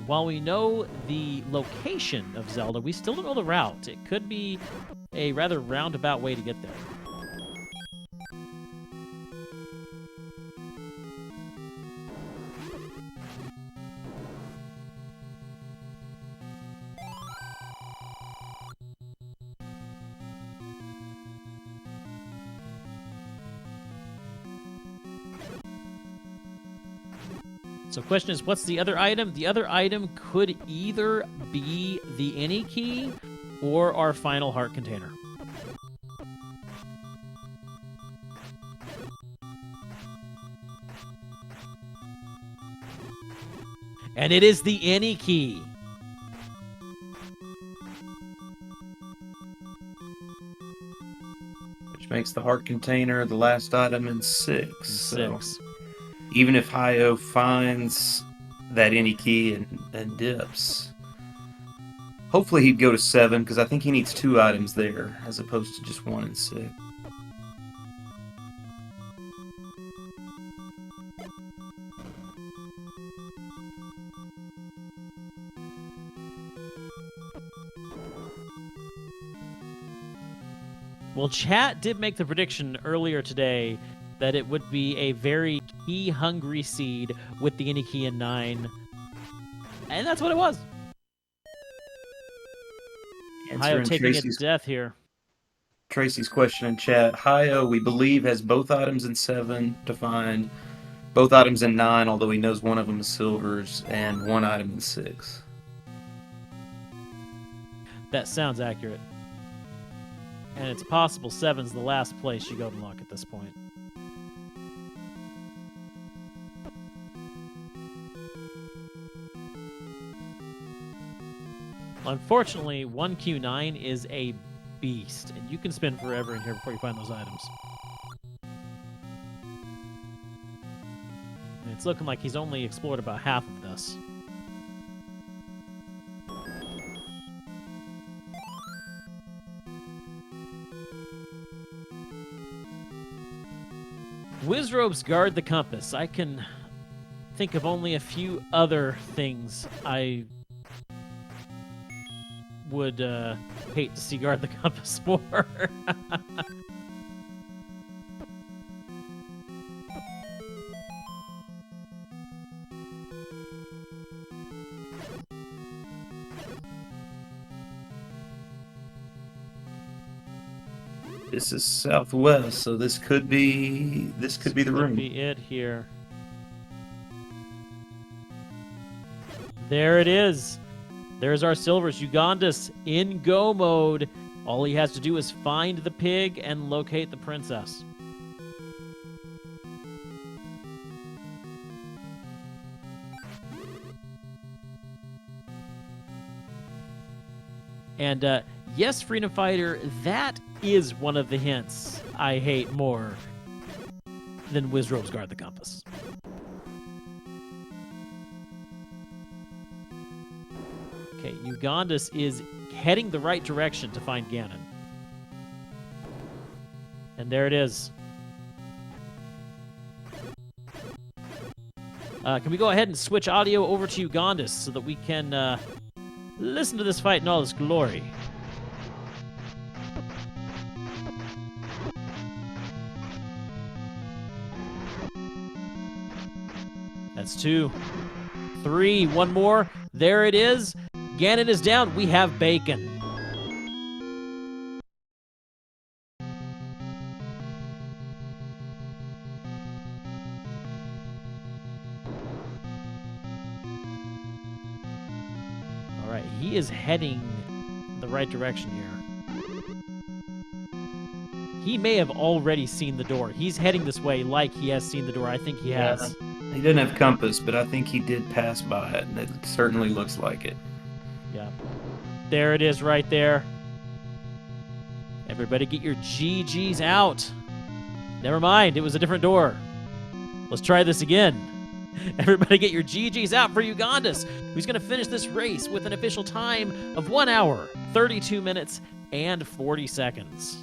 Speaker 1: While we know the location of Zelda, we still don't know the route. It could be a rather roundabout way to get there. So question is, what's the other item? The other item could either be the any key or our final heart container. And it is the any key.
Speaker 2: Which makes the heart container the last item in 6. So
Speaker 1: 6.
Speaker 2: even if Hyo finds that any key and dips, hopefully he'd go to 7, because I think he needs 2 items there, as opposed to just 1 and 6.
Speaker 1: Well, chat did make the prediction earlier today that it would be a very key-hungry seed with the any key in 9. And that's what it was. Hyo
Speaker 2: Answering
Speaker 1: taking a death here.
Speaker 2: Tracy's question in chat. Hyo, we believe, has both items in 7 to find, both items in 9, although he knows one of them is silvers, and 1 item in 6.
Speaker 1: That sounds accurate. And it's possible 7's the last place you go to look at this point. Unfortunately, 1Q9 is a beast, and you can spend forever in here before you find those items. And it's looking like he's only explored about half of this. Wizrobes guard the compass. I can think of only a few other things I would hate to see guard the compass for.
Speaker 2: This is southwest, so this could be the room.
Speaker 1: Could be it here. There it is. There's our silvers. Ugondis in go mode. All he has to do is find the pig and locate the princess. And yes, Freedom Fighter, that is one of the hints I hate more than Wizrobes guard the compass. Okay, Ugondis is heading the right direction to find Ganon. And there it is. Can we go ahead and switch audio over to Ugondis so that we can listen to this fight in all its glory? That's 2, 3, 1 more. There it is. Ganon is down. We have bacon. All right, he is heading the right direction here. He may have already seen the door. He's heading this way like he has seen the door. I think he has.
Speaker 2: He didn't have compass, but I think he did pass by it, and it certainly looks like it.
Speaker 1: Yeah. There it is right there. Everybody get your GGs out. Never mind, it was a different door. Let's try this again. Everybody get your GGs out for Ugondis, who's going to finish this race with an official time of 1 hour, 32 minutes, and 40 seconds.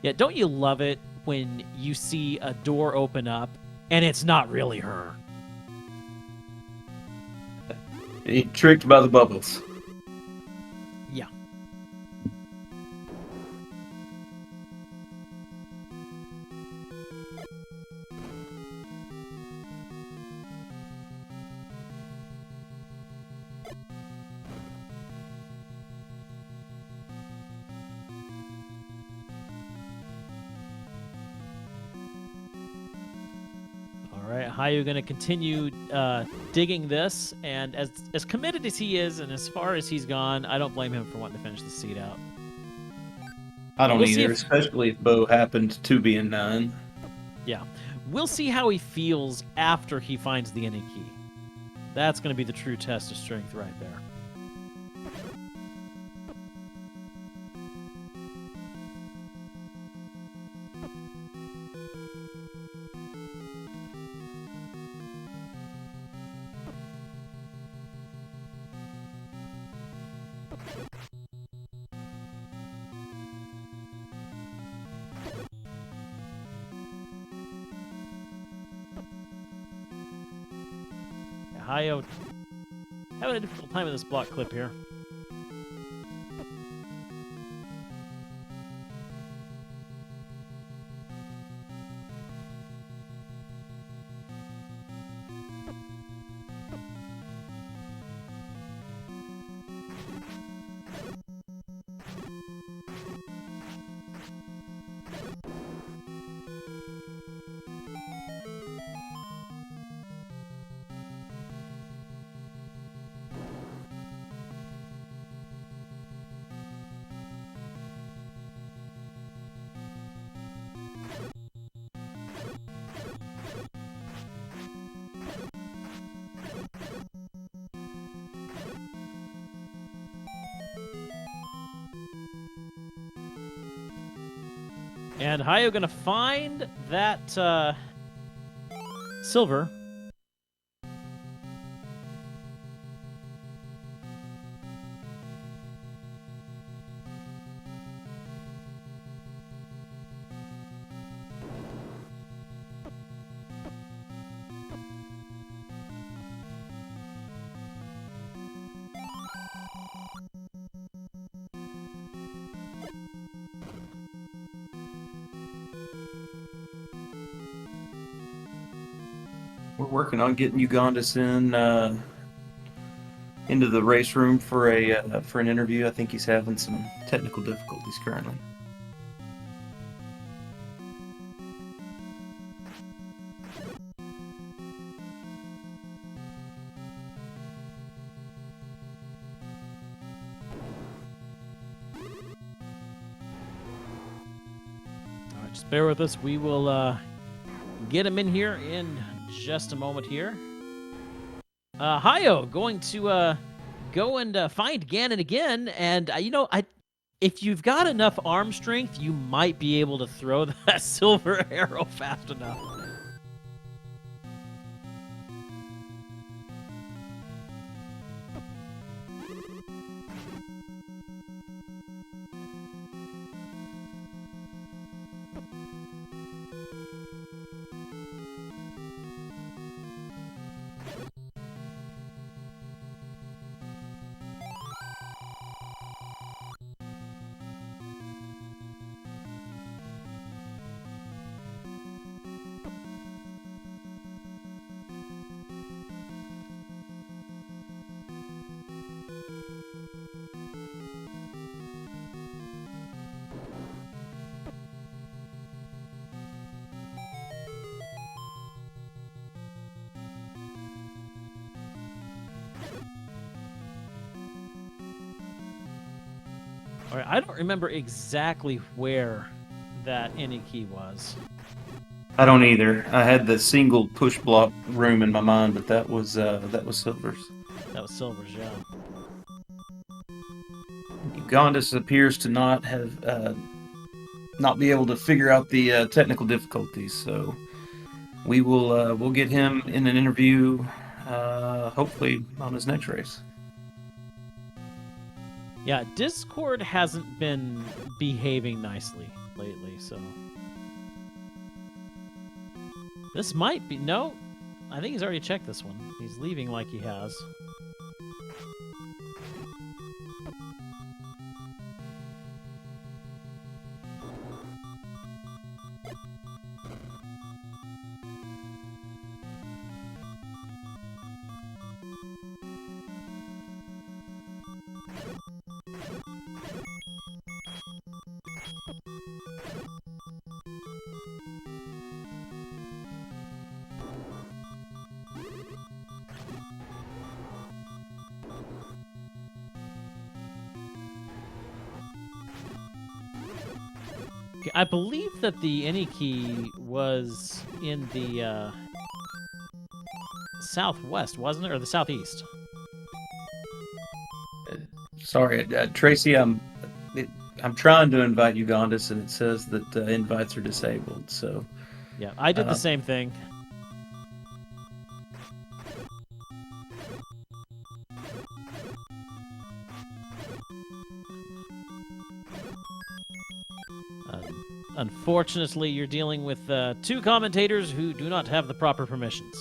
Speaker 1: Yeah, don't you love it when you see a door open up and it's not really her?
Speaker 2: He tricked by the bubbles.
Speaker 1: Yeah. All right, Hyo going to continue digging this, and as committed as he is and as far as he's gone, I don't blame him for wanting to finish the seed out.
Speaker 2: I don't
Speaker 1: We'll see
Speaker 2: either,
Speaker 1: if-
Speaker 2: especially if Bo happened to be in 9.
Speaker 1: Yeah. We'll see how he feels after he finds the any key. That's going to be the true test of strength right there. Hyo having a difficult time with this block clip here. And Hyo gonna find that silver.
Speaker 2: We're working on getting Ugondis in into the race room for an interview. I think he's having some technical difficulties currently.
Speaker 1: All right, just bear with us. We will get him in here in just a moment here. Hyo going to go and find Ganon again, and if you've got enough arm strength, you might be able to throw that silver arrow fast enough. All right, I don't remember exactly where that any key was.
Speaker 2: I don't either. I had the single push block room in my mind, but that was Silver's.
Speaker 1: That was Silver's, yeah.
Speaker 2: Ugondis appears to not have not be able to figure out the technical difficulties, so we will we'll get him in an interview, hopefully on his next race.
Speaker 1: Yeah, Discord hasn't been behaving nicely lately, so this might be no. I think he's already checked this one. He's leaving like he has. Okay, I believe that the any key was in the southwest, wasn't it, or the southeast?
Speaker 2: Sorry, Tracy. I'm trying to invite Ugondis, and it says that invites are disabled. So
Speaker 1: Yeah, I did the same thing. Unfortunately, you're dealing with two commentators who do not have the proper permissions.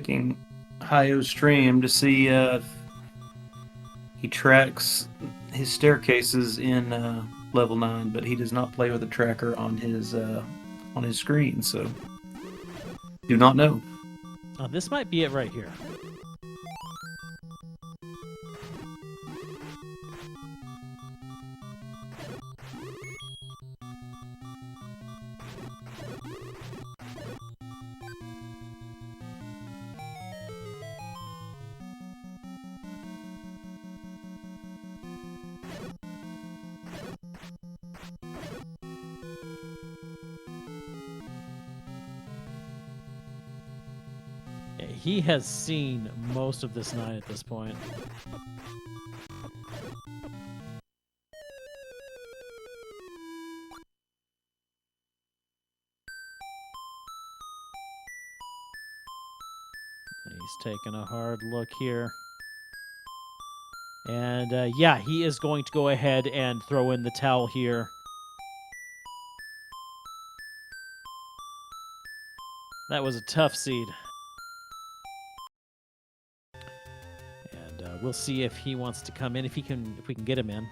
Speaker 2: checking Hyo's stream to see if he tracks his staircases in level 9, but he does not play with a tracker on his screen, so do not know.
Speaker 1: This might be it right here. He has seen most of this 9 at this point. He's taking a hard look here. And yeah, he is going to go ahead and throw in the towel here. That was a tough seed. We'll see if he wants to come in, if we can get him in.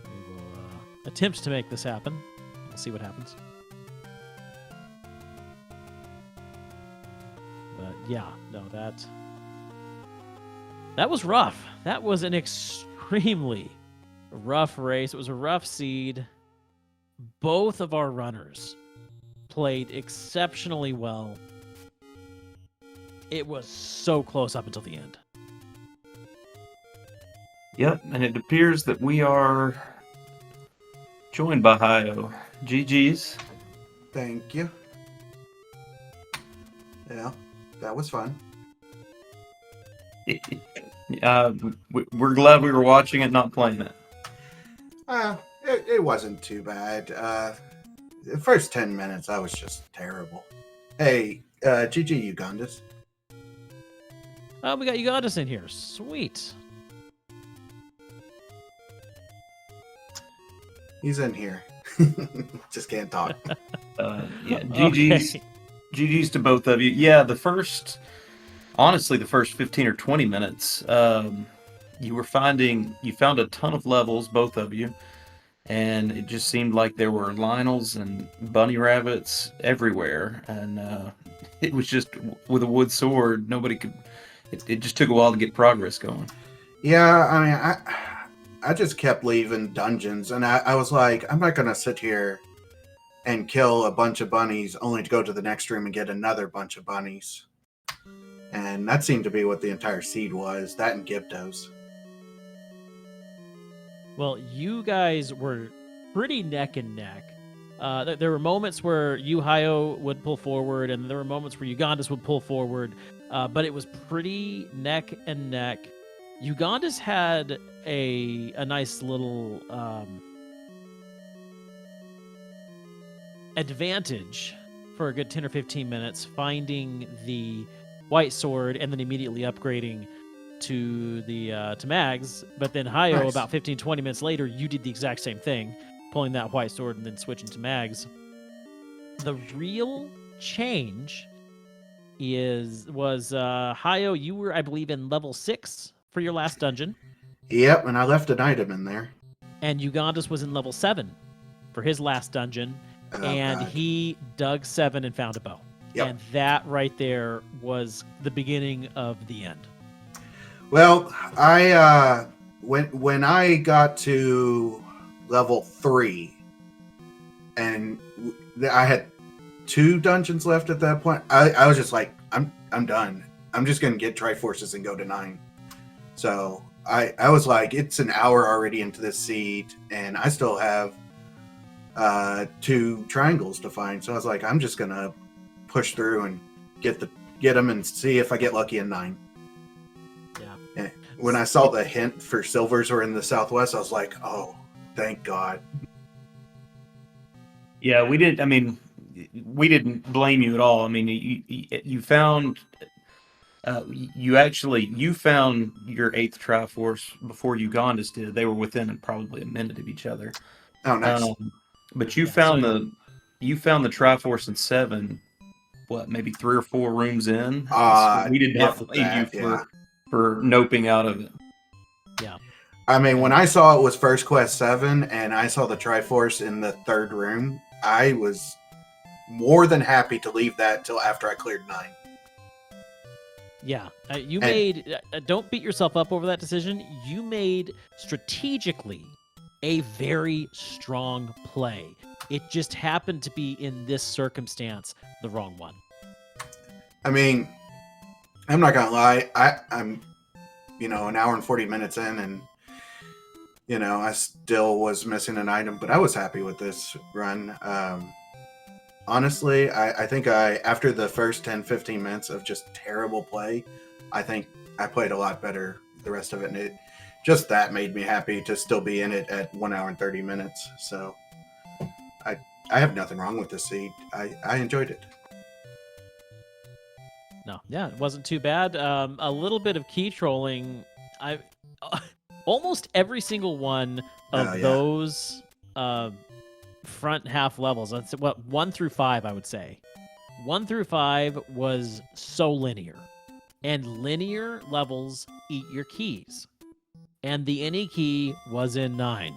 Speaker 1: We will attempt to make this happen. We'll see what happens. But yeah, no, that was rough. That was an extremely rough race. It was a rough seed. Both of our runners played exceptionally well. It was so close up until the end.
Speaker 2: Yep, and it appears that we are joined by Hyo. GG's.
Speaker 3: Thank you. Yeah, that was fun.
Speaker 2: We're glad we were watching it, not playing it.
Speaker 3: It wasn't too bad. The first 10 minutes, I was just terrible. Hey, GG Ugondis.
Speaker 1: Oh, we got Ugondis in here. Sweet.
Speaker 3: He's in here. Just can't talk.
Speaker 2: Yeah, GG's. Okay. GG's to both of you. Yeah, honestly, the first 15 or 20 minutes, you found a ton of levels, both of you, and it just seemed like there were Lionels and bunny rabbits everywhere, and it was just with a wood sword, nobody could. It just took a while to get progress going.
Speaker 3: Yeah, I mean, I just kept leaving dungeons, and I was like, I'm not gonna sit here and kill a bunch of bunnies only to go to the next room and get another bunch of bunnies. And that seemed to be what the entire seed was, that and Gyptos.
Speaker 1: Well, you guys were pretty neck and neck. There were moments where you, Hyo, would pull forward, and there were moments where Ugondis would pull forward, but it was pretty neck and neck. Ugondis had a nice little advantage for a good 10 or 15 minutes, finding the white sword and then immediately upgrading to the to mags. But then Hyo,
Speaker 3: Nice.
Speaker 1: about 15, 20 minutes later, you did the exact same thing, pulling that white sword and then switching to mags. The real change was Hyo, you were, I believe, in level 6 for your last dungeon,
Speaker 3: Yep, and I left an item in there.
Speaker 1: and Ugondis was in level 7 for his last dungeon,
Speaker 3: Oh,
Speaker 1: and
Speaker 3: God.
Speaker 1: he dug 7 and found a bow.
Speaker 3: Yep.
Speaker 1: And that right there was the beginning of the end.
Speaker 3: Well, I when I got to level 3, and I had 2 dungeons left at that point, I was just like, I'm done. I'm just gonna get Triforces and go to 9. So I was like, it's an hour already into this seed, and I still have 2 triangles to find. So I was like, I'm just gonna push through and get them and see if I get lucky in 9.
Speaker 1: Yeah.
Speaker 3: And when I saw the hint for silvers were in the southwest, I was like, oh, thank God.
Speaker 2: Yeah, we didn't. I mean, we didn't blame you at all. I mean, you found. You found your 8th Triforce before Ugondis did. They were within probably a minute of each other.
Speaker 3: Oh, nice.
Speaker 2: But you
Speaker 1: Yeah,
Speaker 2: found
Speaker 1: so
Speaker 2: you found the Triforce in 7. What, maybe 3 or 4 rooms in? We did not
Speaker 3: if
Speaker 2: blame you
Speaker 3: that,
Speaker 2: for noping out of it.
Speaker 1: Yeah.
Speaker 3: I mean, when I saw it was First Quest 7 and I saw the Triforce in the 3rd room, I was more than happy to leave that till after I cleared 9.
Speaker 1: Yeah, you
Speaker 3: And-
Speaker 1: made. Don't beat yourself up over that decision. You made strategically a very strong play. It just happened to be in this circumstance the wrong one.
Speaker 3: I mean, I'm not gonna lie. I'm, an hour and 40 minutes in, and I still was missing an item, but I was happy with this run. Honestly, I think after the first 10, 15 minutes of just terrible play, I think I played a lot better the rest of it. And just that made me happy to still be in it at 1 hour and 30 minutes. So I have nothing wrong with this seed. I enjoyed it.
Speaker 1: No, yeah, it wasn't too bad. A little bit of key trolling. I almost every single one of
Speaker 3: Oh, yeah.
Speaker 1: those front half levels. That's 1 through 5, I would say. 1 through 5 was so linear, and linear levels eat your keys. And the any key was in 9.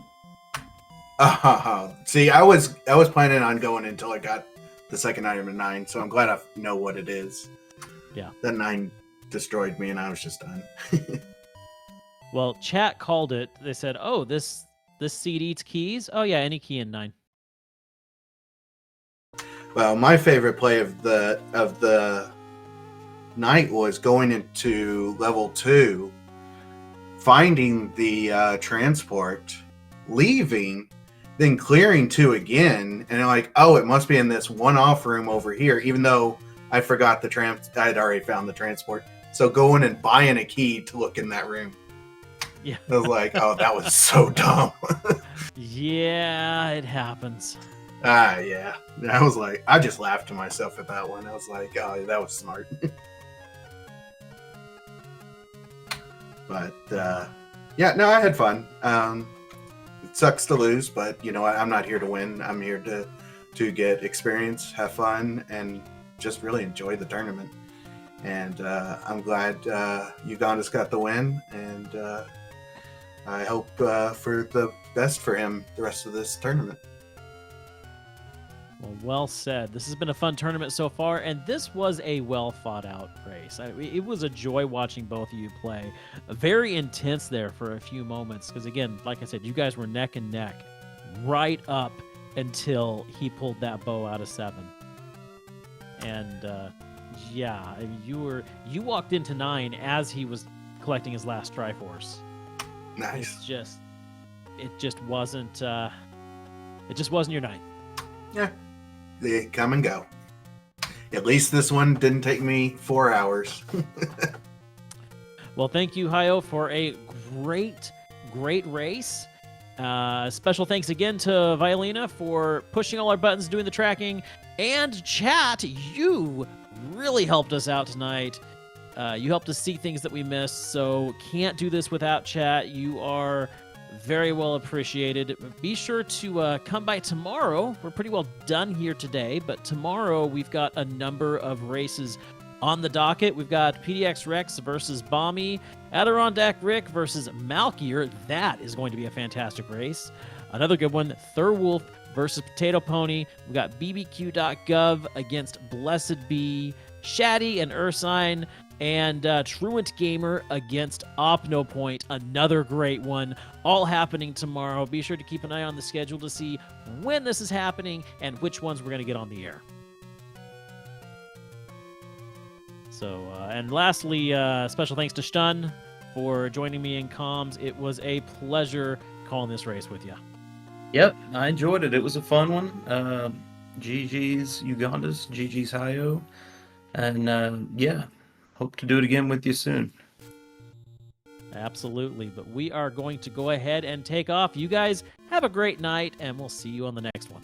Speaker 3: See, I was planning on going until I got the second item in 9, so I'm glad I know what it is.
Speaker 1: Yeah.
Speaker 3: That 9 destroyed me, and I was just done.
Speaker 1: Well, chat called it. They said, "Oh, this seed eats keys." Oh yeah, any key in 9.
Speaker 3: Well, my favorite play of the night was going into level 2, finding the transport, leaving, then clearing 2 again, and like, oh, it must be in this one-off room over here, even though I forgot I'd already found the transport. So going and buying a key to look in that room.
Speaker 1: Yeah.
Speaker 3: I was like, oh, that was so dumb.
Speaker 1: Yeah, it happens.
Speaker 3: Yeah. I was like, I just laughed to myself at that one. I was like, oh, that was smart. But yeah, no, I had fun. It sucks to lose, but I'm not here to win. I'm here to get experience, have fun, and just really enjoy the tournament. And I'm glad Ugondis got the win, and I hope for the best for him the rest of this tournament.
Speaker 1: Well said. This has been a fun tournament so far, and this was a well thought out race. It was a joy watching both of you play. Very intense there for a few moments, because again, like I said, you guys were neck and neck right up until he pulled that bow out of 7. And yeah, I mean, you walked into 9 as he was collecting his last Triforce.
Speaker 3: Nice.
Speaker 1: It just wasn't your night.
Speaker 3: Yeah. They come and go. At least this one didn't take me 4 hours.
Speaker 1: Well, thank you, Hyo, for a great race. Special thanks again to Violina for pushing all our buttons, doing the tracking, and chat. You really helped us out tonight. You helped us see things that we missed, so can't do this without chat. You are very well appreciated. Be sure to come by tomorrow. We're pretty well done here today, but tomorrow we've got a number of races on the docket. We've got PDX Rex versus Bommy, Adirondack Rick versus Malkier. That is going to be a fantastic race. Another good one, Thurwolf versus Potato Pony. We've got BBQ.gov against Blessed Bee, Shaddy and Ursine, and Truant Gamer against OpnoPoint. Another great one. All happening tomorrow. Be sure to keep an eye on the schedule to see when this is happening and which ones we're going to get on the air. So, and lastly, special thanks to Stun for joining me in comms. It was a pleasure calling this race with you.
Speaker 2: Yep, I enjoyed it. It was a fun one. GG's Ugondis, GG's Hyo. And yeah, hope to do it again with you soon.
Speaker 1: Absolutely. But we are going to go ahead and take off. You guys have a great night, and we'll see you on the next one.